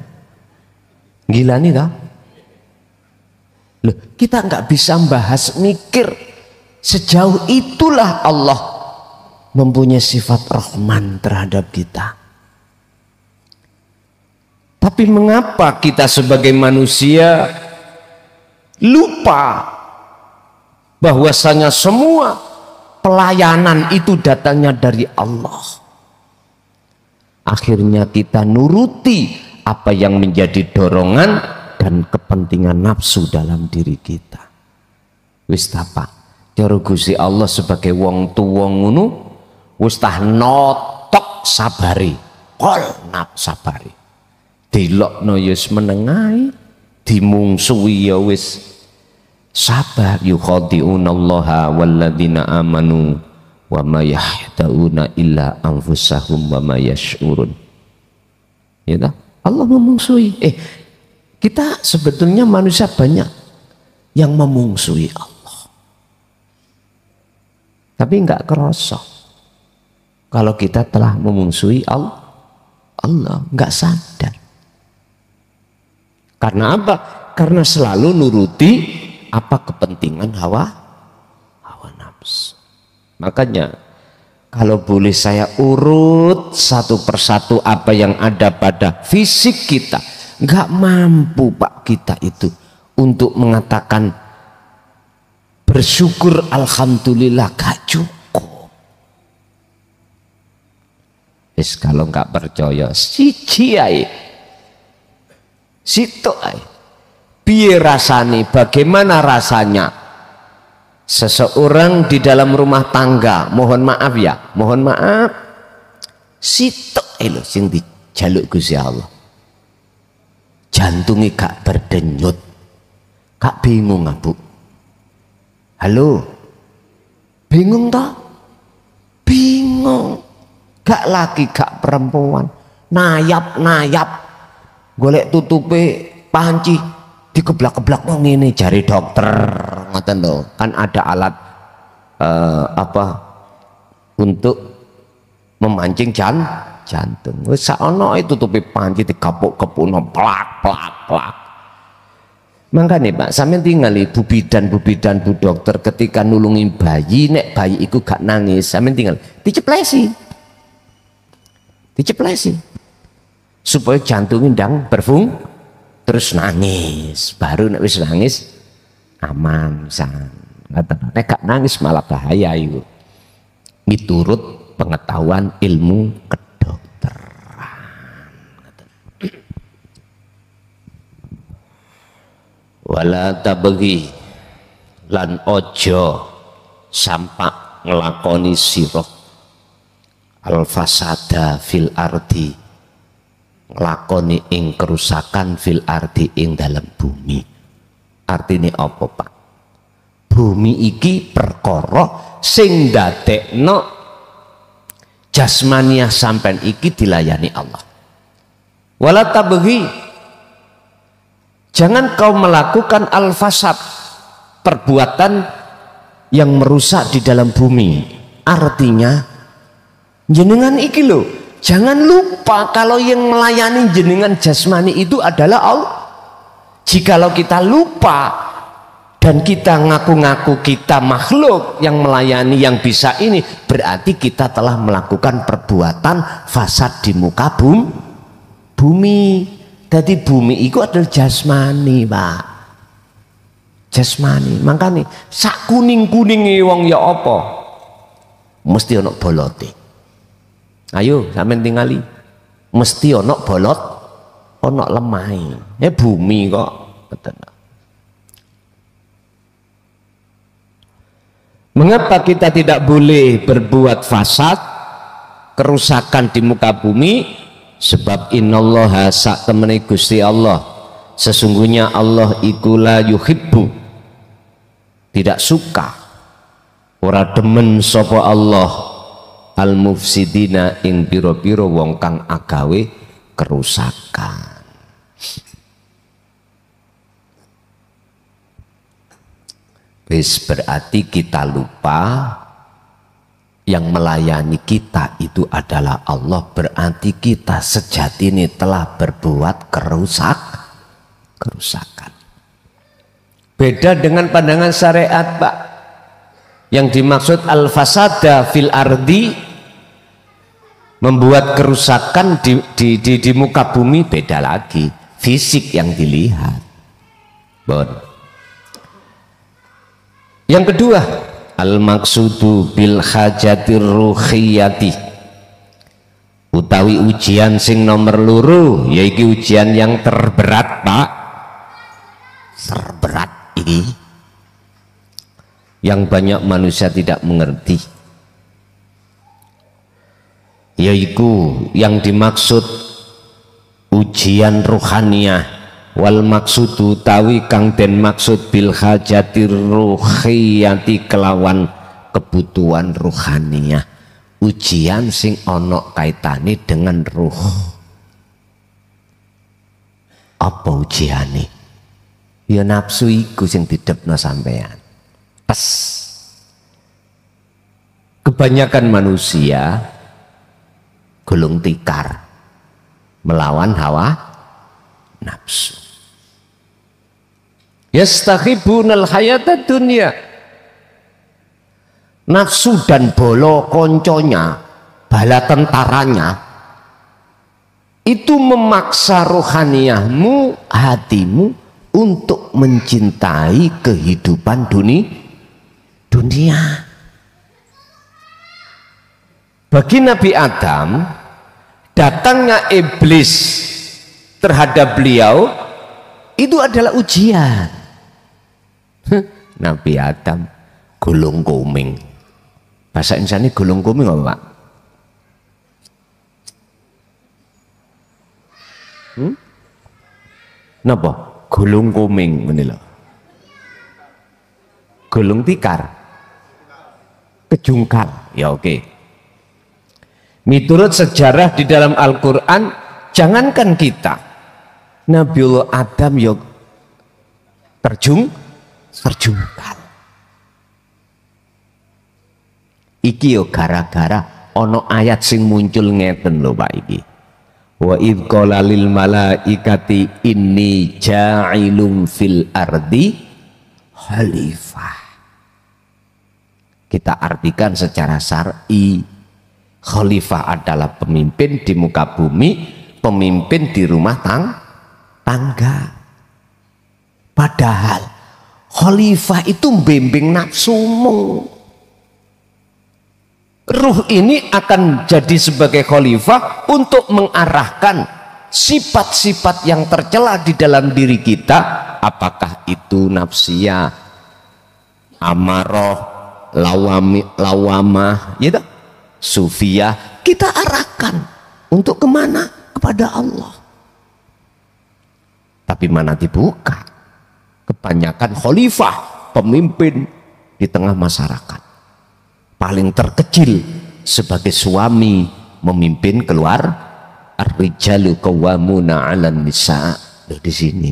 Ngilani ta? Loh, kita nggak bisa bahas mikir sejauh itulah Allah mempunyai sifat Rahman terhadap kita. Tapi mengapa kita sebagai manusia lupa bahwasanya semua pelayanan itu datangnya dari Allah. Akhirnya kita nuruti apa yang menjadi dorongan dan kepentingan nafsu dalam diri kita. Wis apa? Cara Gusti Allah sebagai wong tuwa ngono wis tah notok sabari. Kol nap sabari. Dilokno ya wis menengahi, dimungsuhi ya wis sabar. Yukhadi'unallaha walladzina amanu wa ma yahda'una illa anfusahum wa ma yash'urun. Ya tak? Allah memungsuhi. Kita sebetulnya manusia banyak yang memungsuhi Allah. Tapi enggak kerasa. Kalau kita telah memungsuhi Allah enggak sadar. Karena apa? Karena selalu nuruti apa kepentingan hawa nafsu. Makanya kalau boleh saya urut satu persatu apa yang ada pada fisik kita, nggak mampu Pak kita itu untuk mengatakan bersyukur alhamdulillah, gak cukup. Wis kalau nggak percaya siji ae, situ ae. Piye rasane, bagaimana rasanya seseorang di dalam rumah tangga, mohon maaf ya, mohon maaf, sitok lho sing dijaluk Gusti Allah, jantungnya gak berdenyut, gak bingung Bu? Halo, bingung toh? Bingung, gak laki gak perempuan, nayap golek tutupe panci dikeblak-keblak wong ngene jari dokter ngoten lho. Kan ada alat untuk memancing jantung. Wis saono tutupe panci digapuk-gepukno plak. Makanya Pak, sampeyan tinggali bu bidan bu dokter ketika nulungi bayi, nek bayi iku gak nangis, sampeyan tinggal diceplesi supaya jantungnya ndang terus nangis, baru nek wis nangis aman san. Nek gak nangis malah bahaya itu. Miturut pengetahuan ilmu wala tabghi lan ojo sampak ngelakoni sira al fasada fil ardi, ngelakoni ing kerusakan fil ardi ing dalam bumi. Artine apa Pak? Bumi iki perkara sing ndadekno jasmaniah sampean iki dilayani Allah. Wala tabghi, jangan kau melakukan al-fasad, perbuatan yang merusak di dalam bumi. Artinya jenengan iki loh, jangan lupa kalau yang melayani jenengan jasmani itu adalah Allah. Jikalau kita lupa dan kita ngaku-ngaku kita makhluk yang melayani yang bisa ini, berarti kita telah melakukan perbuatan fasad di muka bumi. Jadi bumi itu adalah jasmani Pak, jasmani. Makanya sak kuning-kuningi wong ya apa mesti ono bolote. Ayo sampean tingali, mesti ono bolot, ono lemai. Bumi kok betul. Mengapa kita tidak boleh berbuat fasad, kerusakan di muka bumi? Sebab innallaha sak temene Gusti Allah, sesungguhnya Allah iku la yuhibbu, tidak suka, ora demen sapa Allah al mufsidina ing pira-pira wong kang agawe kerusakan. Wis berarti kita lupa yang melayani kita itu adalah Allah, berarti kita sejati ini telah berbuat kerusakan. Beda dengan pandangan syariat Pak, yang dimaksud al-fasada fil ardi, membuat kerusakan di muka bumi, beda lagi, fisik yang dilihat. Bon. Yang kedua, al-maksudu bil hajatir ruhiyati, utawi ujian sing nomor loro, yaitu ujian yang terberat Pak, terberat ini yang banyak manusia tidak mengerti, yaitu yang dimaksud ujian ruhaniyah. Wal maksudu tawi kang den maksud bil hajatir ruhiyati, kelawan kebutuhan ruhaniyah, ujian sing ono kaitane dengan ruh. Apa ujiane? Ya nafsu iku sing didepno sampean. Pes. Kebanyakan manusia gulung tikar melawan hawa nafsu. Yastakhibunal hayatad dunya, nafsu dan bolo konconya, bala tentaranya itu memaksa rohaniyahmu, hatimu untuk mencintai kehidupan dunia. Bagi Nabi Adam, datangnya iblis terhadap beliau itu adalah ujian. Nabi Adam gulung kuming, bahasa Indonesia gulung kuming apa Pak? Napa? Gulung kuming ngene lho. Gulung tikar. Kejungkal. Ya oke. Miturut sejarah di dalam Al-Qur'an, jangankan kita, Nabiullah Adam yo terjungkal. Iki yo gara-gara ono ayat sing muncul ngeten lho Pak iki. Wa id qala lil malaikati inni ja'ilum fil ardi khalifah. Kita artikan secara syar'i, khalifah adalah pemimpin di muka bumi, pemimpin di rumah tangga. Padahal khalifah itu membimbing nafsumu. Ruh ini akan jadi sebagai khalifah untuk mengarahkan sifat-sifat yang tercela di dalam diri kita, apakah itu nafsiyah, amarah, lawamah, gitu, sufiyah, kita arahkan untuk kemana? Kepada Allah. Tapi mana dibuka? Kebanyakan khalifah, pemimpin di tengah masyarakat. Paling terkecil sebagai suami memimpin keluar, ar-rijalu qawwamuna 'alan nisa. Di sini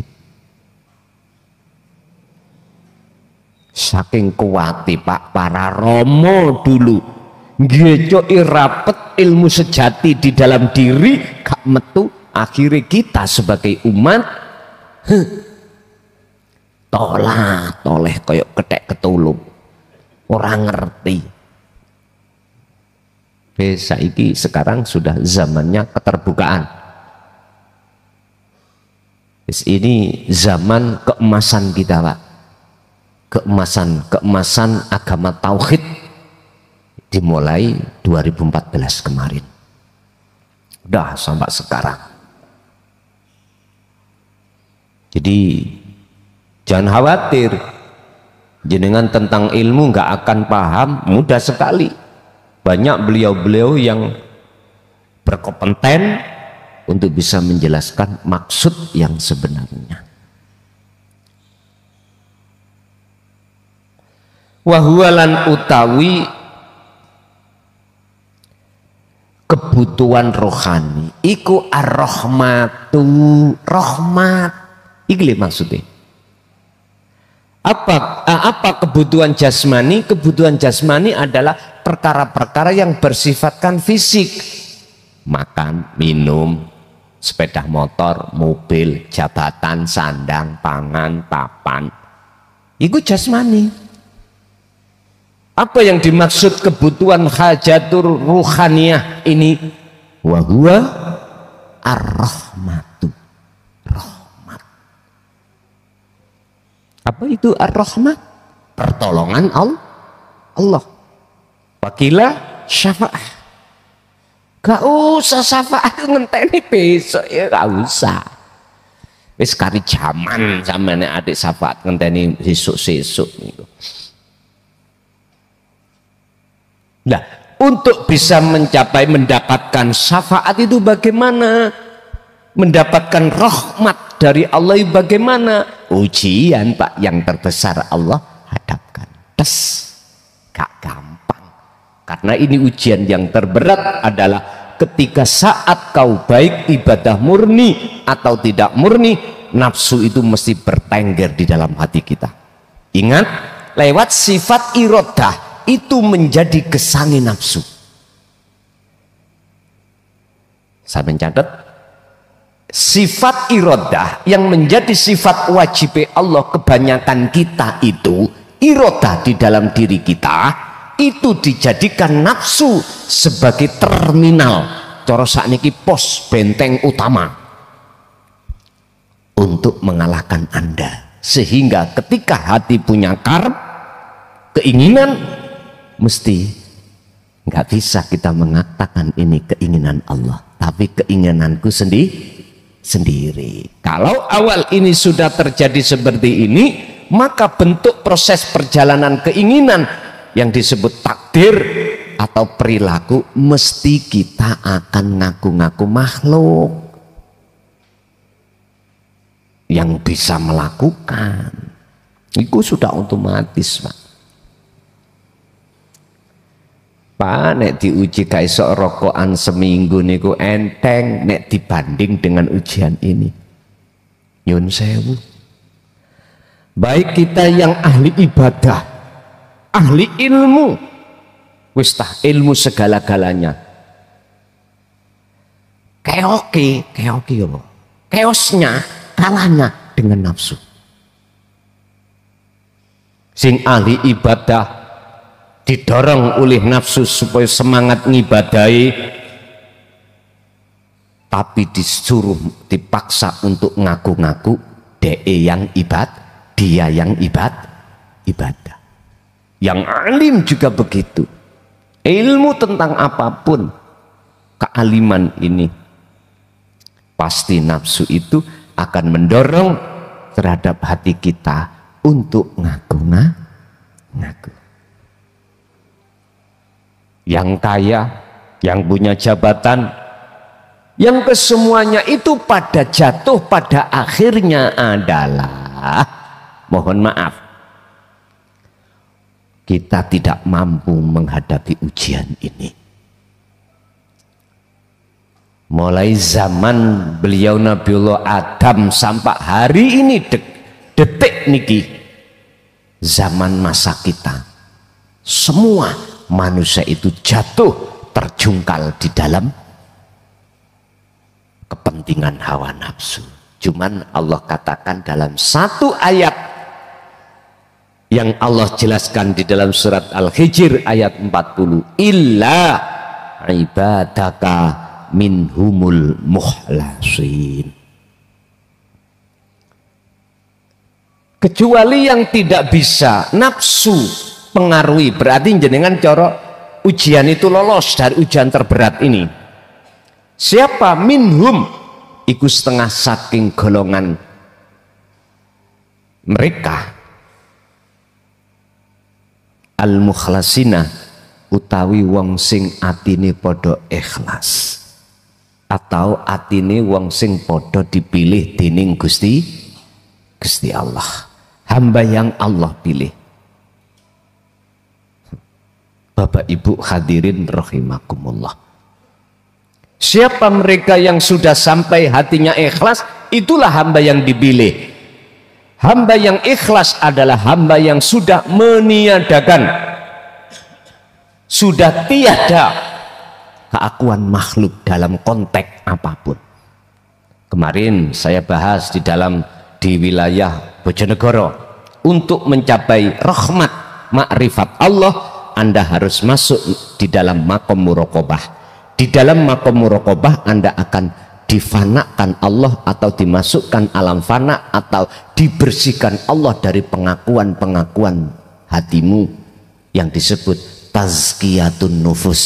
saking kuati Pak para romo dulu ngecoi rapet ilmu sejati di dalam diri gak metu, akhirnya kita sebagai umat toleh koyok ketek ketulung, orang ngerti. Saiki sekarang sudah zamannya keterbukaan. Ini zaman keemasan kita Pak, keemasan agama tauhid dimulai 2014 kemarin, udah sampai sekarang. Jadi jangan khawatir, jenengan tentang ilmu nggak akan paham, mudah sekali. Banyak beliau-beliau yang berkompeten untuk bisa menjelaskan maksud yang sebenarnya. Wahualan utawi kebutuhan rohani iku ar-rahmatu, rahmat. Iki maksudnya. Apa kebutuhan jasmani? Kebutuhan jasmani adalah perkara-perkara yang bersifatkan fisik. Makan, minum, sepeda motor, mobil, jabatan, sandang, pangan, papan. Itu jasmani. Apa yang dimaksud kebutuhan hajatur ruhaniyah ini? Wahuwa ar-rahmatu. Apa itu ar-rahmah? Pertolongan Allah. Wakila syafa'ah. Gak usah syafa'ah ngenteni besok ya, gak usah. Wis kari jaman samane adik syafa'at ngenteni sesuk-sesuk niku. Nah, untuk bisa mencapai mendapatkan syafaat itu bagaimana? Mendapatkan rahmat dari Allah bagaimana? Ujian Pak yang terbesar Allah hadapkan. Gak gampang. Karena ini ujian yang terberat adalah ketika saat kau baik ibadah murni atau tidak murni, nafsu itu mesti bertengger di dalam hati kita. Ingat, lewat sifat irodah itu menjadi kesangi nafsu. Saya mencatat sifat irodah yang menjadi sifat wajib Allah, kebanyakan kita itu irodah di dalam diri kita itu dijadikan nafsu sebagai terminal, cara sakniki pos benteng utama untuk mengalahkan Anda, sehingga ketika hati punya karep keinginan, mesti nggak bisa kita mengatakan ini keinginan Allah, tapi keinginanku sendiri. Kalau awal ini sudah terjadi seperti ini, maka bentuk proses perjalanan keinginan yang disebut takdir atau perilaku mesti kita akan ngaku-ngaku makhluk yang bisa melakukan. Itu sudah otomatis Pak. Pak, nek diuji kaisok rokokan seminggu niku enteng nek dibanding dengan ujian ini. Nyun sewu. Baik kita yang ahli ibadah, ahli ilmu, wis tah ilmu segala-galanya. Keoke apa? Keosnya kalahnya dengan nafsu. Sing ahli ibadah didorong oleh nafsu supaya semangat ngibadahi, tapi disuruh dipaksa untuk ngaku-ngaku dia yang ibadah. Yang alim juga begitu. Ilmu tentang apapun, kealiman ini pasti nafsu itu akan mendorong terhadap hati kita untuk ngaku. Yang kaya, yang punya jabatan, yang kesemuanya itu pada jatuh pada akhirnya adalah, mohon maaf, kita tidak mampu menghadapi ujian ini. Mulai zaman beliau Nabiullah Adam sampai hari ini detik niki, zaman masa kita, semua manusia itu jatuh terjungkal di dalam kepentingan hawa nafsu. Cuman Allah katakan dalam satu ayat yang Allah jelaskan di dalam surat Al-Hijr ayat 40, illa ibadaka minhumul muhlasin, kecuali yang tidak bisa nafsu pengaruhi. Berarti jenengan coro ujian itu lolos dari ujian terberat ini. Siapa? Minhum, iku setengah saking golongan mereka al-mukhlasina, utawi wong sing atine podo ikhlas, atau atine wong sing podo dipilih dening Gusti Allah, hamba yang Allah pilih. Bapak Ibu hadirin rahimakumullah, siapa mereka yang sudah sampai hatinya ikhlas, itulah hamba yang dipilih. Hamba yang ikhlas adalah hamba yang sudah meniadakan, sudah tiada keakuan makhluk dalam konteks apapun. Kemarin saya bahas di wilayah Bojonegoro, untuk mencapai rahmat makrifat Allah, Anda harus masuk di dalam makom muraqabah. Di dalam makom muraqabah Anda akan difanakan Allah, atau dimasukkan alam fana, atau dibersihkan Allah dari pengakuan-pengakuan hatimu yang disebut tazkiyatun nufus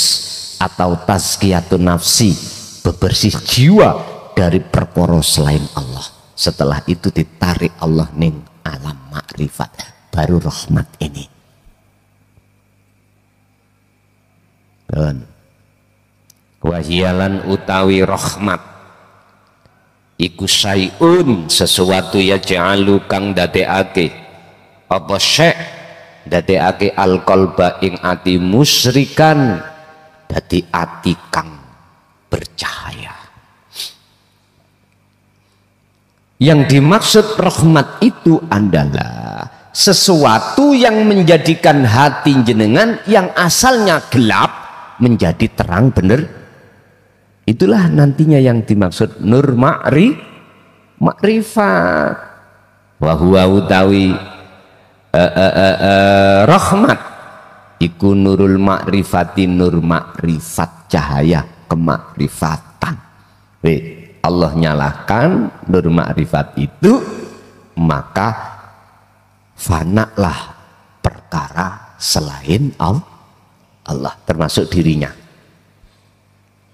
atau tazkiyatun nafsi, bebersih jiwa dari perkara selain Allah. Setelah itu ditarik Allah ning alam makrifat, baru rahmat ini. Dan wahyalan utawi rahmat iku sayun, sesuatu ya ja'alu kang dadekake apa syek, dadekake al-qalba ing ati musyrikan dadi ati kang bercahaya. Yang dimaksud rahmat itu adalah sesuatu yang menjadikan hati jenengan yang asalnya gelap menjadi terang bener. Itulah nantinya yang dimaksud nur makrifat. Wa huwa utawi rahmat iku nurul makrifati, nur makrifat, cahaya kemakrifatan. Allah nyalakan nur makrifat itu, maka fanaklah perkara selain Allah, termasuk dirinya.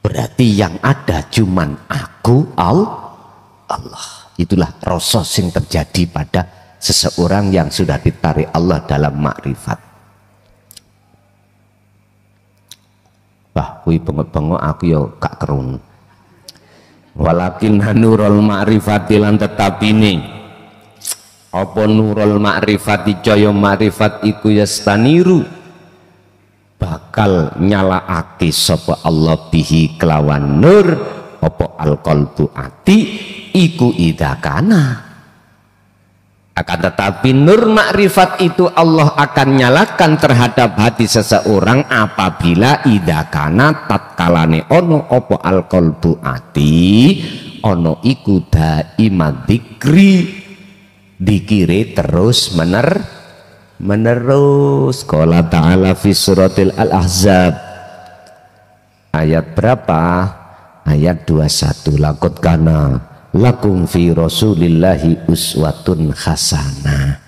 Berarti yang ada cuman aku, Allah. Itulah rasa yang terjadi pada seseorang yang sudah ditarik Allah dalam makrifat. Wah, kui bengok-bengok aku ya gak kerun. Walakin nurul ma'rifati lan tetap ini apa nurul ma'rifati, caya ma'rifat iku yastaniru, bakal nyalaake sapa Allah bihi kelawan nur apa alqalbu ati iku idakana, Akan tetapi nur makrifat itu Allah akan nyalakan terhadap hati seseorang apabila idakana tatkalane ono opo alqalbu ati ono iku daimat dzikri, dikire terus menerus. Qala ta'ala fi suratil al-ahzab ayat berapa? Ayat 21. Laqad kana lakum fi rasulillahi uswatun hasanah.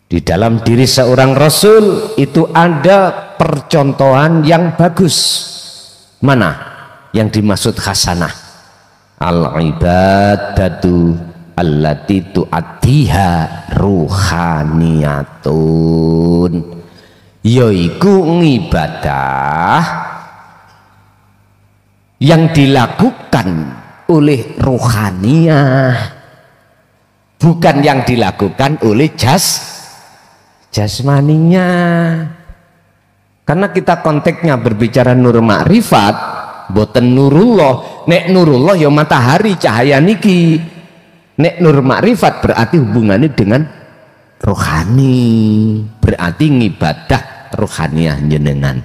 Di dalam diri seorang rasul itu ada percontohan yang bagus. Mana yang dimaksud hasanah? Al ibadatu allati tu'addiha ruhaniyatun, yaiku ngibadah yang dilakukan oleh ruhaniyah, bukan yang dilakukan oleh jasmaninya. Karena kita konteksnya berbicara nur makrifat, boten nurullah. Nek nurullah ya matahari cahaya niki, nek nur makrifat berarti hubungannya dengan rohani, berarti ngibadah rohaniyah jenengan.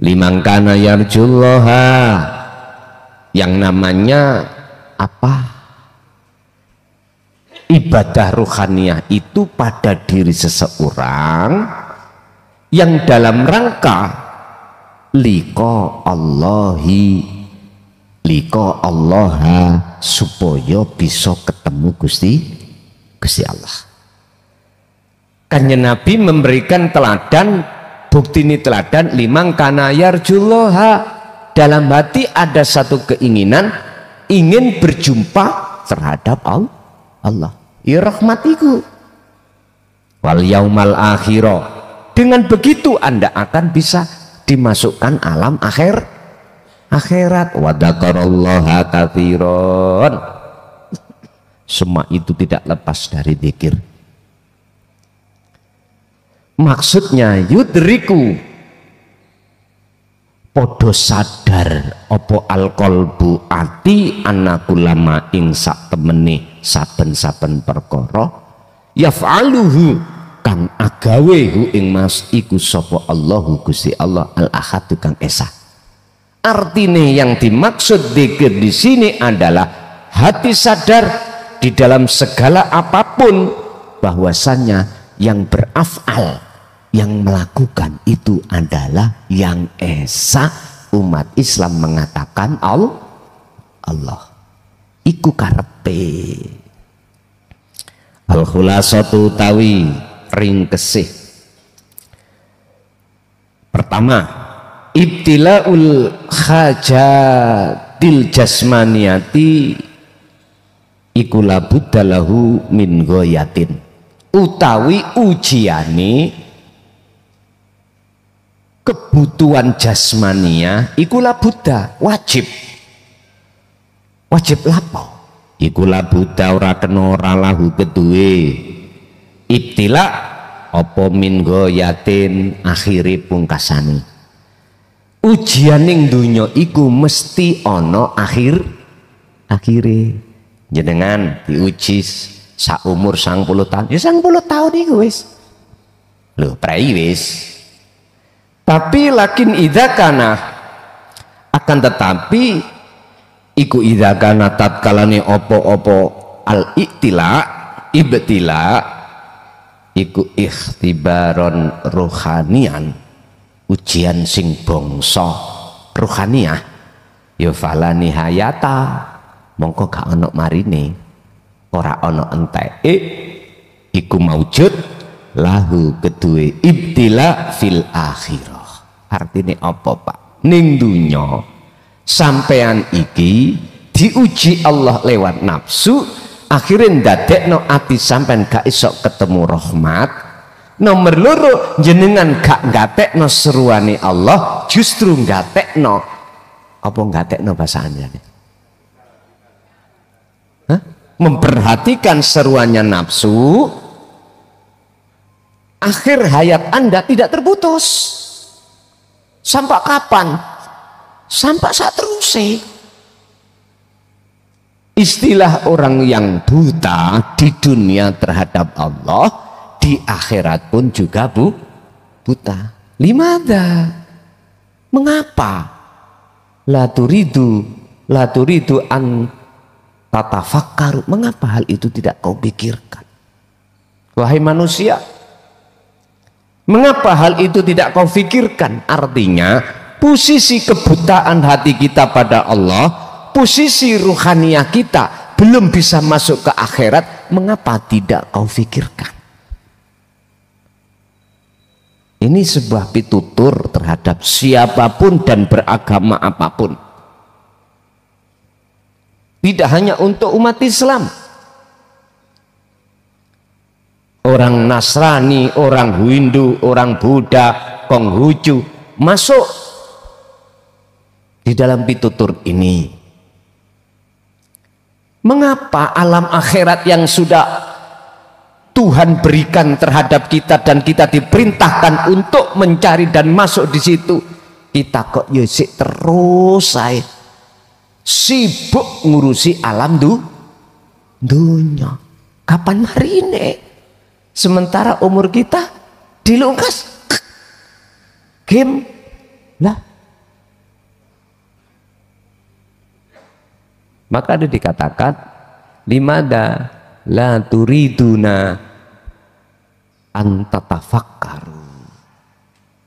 Liman kana yarjullaha, yang namanya apa? Ibadah ruhaniyah itu pada diri seseorang yang dalam rangka liqa Allahi, liqa Allaha, supaya bisa ketemu Gusti Allah. Kanjeng Nabi memberikan teladan, bukti ini teladan liman kana yarjullaha. Dalam hati ada satu keinginan, ingin berjumpa terhadap Allah. Ya rahmatiku wal yaumal akhirah. Dengan begitu Anda akan bisa dimasukkan alam akhirat. Wa dzakarallaha katsiran. Semua itu tidak lepas dari zikir. Maksudnya yudriku, podo sadar opo alqalbu ati anakulama ing sak temene saben-saben perkara yaf'aluhu kang agawe hu ing mas iku sapa Allahu Gusti Allah al-ahad kang esa. Artine yang dimaksud dzikir di sini adalah hati sadar di dalam segala apapun bahwasannya yang beraf'al, yang melakukan itu adalah yang esa. Umat Islam mengatakan Allah iku karepe. Al khulasatu tawi ringkesih. Pertama, ibtilaul hajatil jasmaniyati iku labudda lahu min ghayatin, utawi ujiane kebutuhan jasmania ikulah Buddha wajib lapo ikulah Buddha ora kena ora lahu kedue ibtila apa min goyatin akhiri pungkasane. Ujian ning dunya iku mesti ana akhire. Jenengan diuji sak umur 90 tahun ya 90 tahun iku wis lho prei wis. Tapi lakin idakana, akan tetapi iku idakana tatkalane opo-opo al iktila ibtila iku ikhtibaron rohanian, ujian sing bangsa rohaniyah ya falani hayata, mongko gak ono marine, ora ono enteke iku maujud lahu kedue ibtila fil akhirah. Artinya apa Pak? Ning dunya sampean iki diuji Allah lewat nafsu, akhirnya ndadekno ati sampean gak iso ketemu rahmat. Nomor loro, jenengan gak ngatekno seruane Allah, justru ngatekno apa ngatekno bahasannya? Memperhatikan seruannya nafsu, akhir hayat Anda tidak terputus. Sampai kapan? Sampai saat terus. istilah orang yang buta di dunia terhadap Allah, di akhirat pun juga buta. Limada? Mengapa? La turidu an tatafakkaru. Mengapa hal itu tidak kau pikirkan? Wahai manusia, mengapa hal itu tidak kau pikirkan? Artinya, posisi kebutaan hati kita pada Allah, posisi ruhaniah kita belum bisa masuk ke akhirat, mengapa tidak kau pikirkan? Ini sebuah pitutur terhadap siapapun dan beragama apapun. Tidak hanya untuk umat Islam. Orang Nasrani, orang Hindu, orang Buddha, Konghucu masuk di dalam pitutur ini. Mengapa alam akhirat yang sudah Tuhan berikan terhadap kita dan kita diperintahkan untuk mencari dan masuk di situ, kita kok yesik terus saya sibuk ngurusi alam dunia. Kapan hari ini? Sementara umur kita dilungkas game lah. Maka ada dikatakan limada la turiduna an tatafakkaru.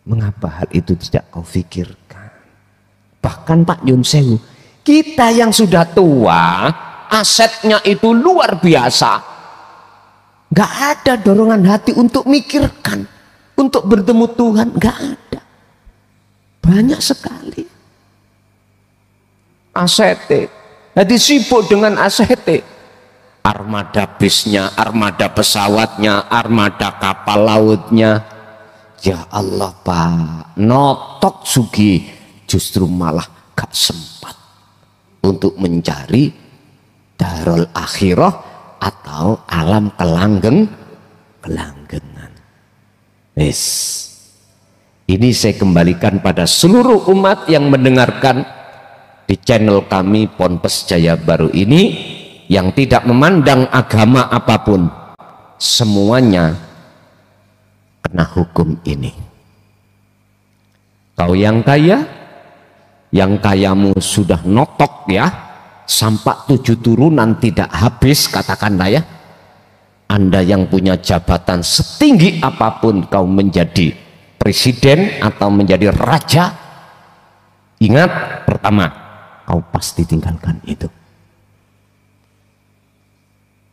Mengapa hal itu tidak kau fikirkan? Bahkan Pak Yun Sewu, kita yang sudah tua, asetnya itu luar biasa, nggak ada dorongan hati untuk mikirkan, untuk bertemu Tuhan, nggak ada. Banyak sekali asetnya, jadi sibuk dengan asetnya. Armada bisnya, armada pesawatnya, armada kapal lautnya. Ya Allah Pak, notok sugi, justru malah gak sempat untuk mencari darul akhirah atau alam kelanggengan. Yes. Ini saya kembalikan pada seluruh umat yang mendengarkan di channel kami Ponpes Jaya Baru ini, yang tidak memandang agama apapun, semuanya kena hukum ini. Kau yang kaya, yang kayamu sudah notok ya, sampai 7 turunan tidak habis, katakanlah ya. Anda yang punya jabatan setinggi apapun, kau menjadi presiden atau menjadi raja, ingat, pertama, kau pasti tinggalkan itu.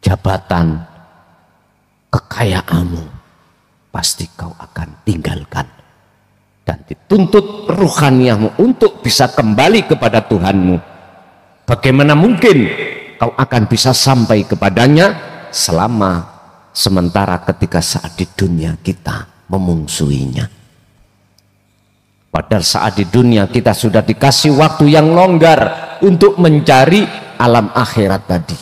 Jabatan, kekayaanmu pasti kau akan tinggalkan, dan dituntut ruhaniahmu untuk bisa kembali kepada Tuhanmu. Bagaimana mungkin kau akan bisa sampai kepadanya sementara ketika saat di dunia kita memungsuinya? Padahal saat di dunia kita sudah dikasih waktu yang longgar untuk mencari alam akhirat tadi.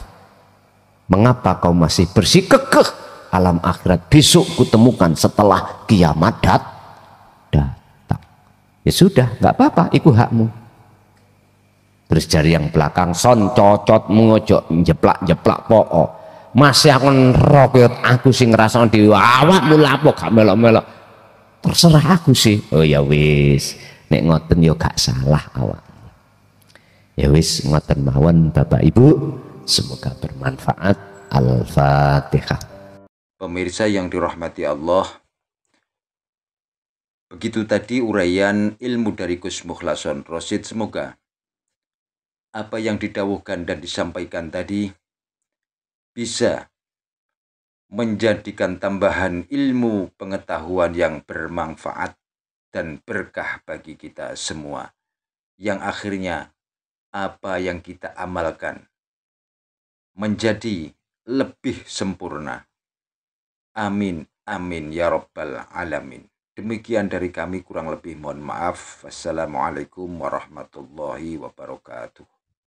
Mengapa kau masih bersikukuh alam akhirat besok kutemukan setelah kiamat datang? Ya sudah, nggak apa-apa, itu hakmu. Terus dari yang belakang son cocot mengojok jeplak po'o. Masih akan rokyot aku sih ngerasa di awakmu lapo gak melok-melok. Terserah aku sih. Oh ya wis, nek ngoten yo gak salah awak. Ya wis ngoten mawon Bapak Ibu. Semoga bermanfaat. Al-Fatihah. Pemirsa yang dirahmati Allah, begitu tadi uraian ilmu dari Gus Mukhlason Rosyid. Semoga apa yang didawuhkan dan disampaikan tadi bisa menjadikan tambahan ilmu pengetahuan yang bermanfaat dan berkah bagi kita semua, yang akhirnya apa yang kita amalkan menjadi lebih sempurna. Amin, amin ya rabbal alamin. Demikian dari kami, kurang lebih mohon maaf. Wassalamualaikum warahmatullahi wabarakatuh.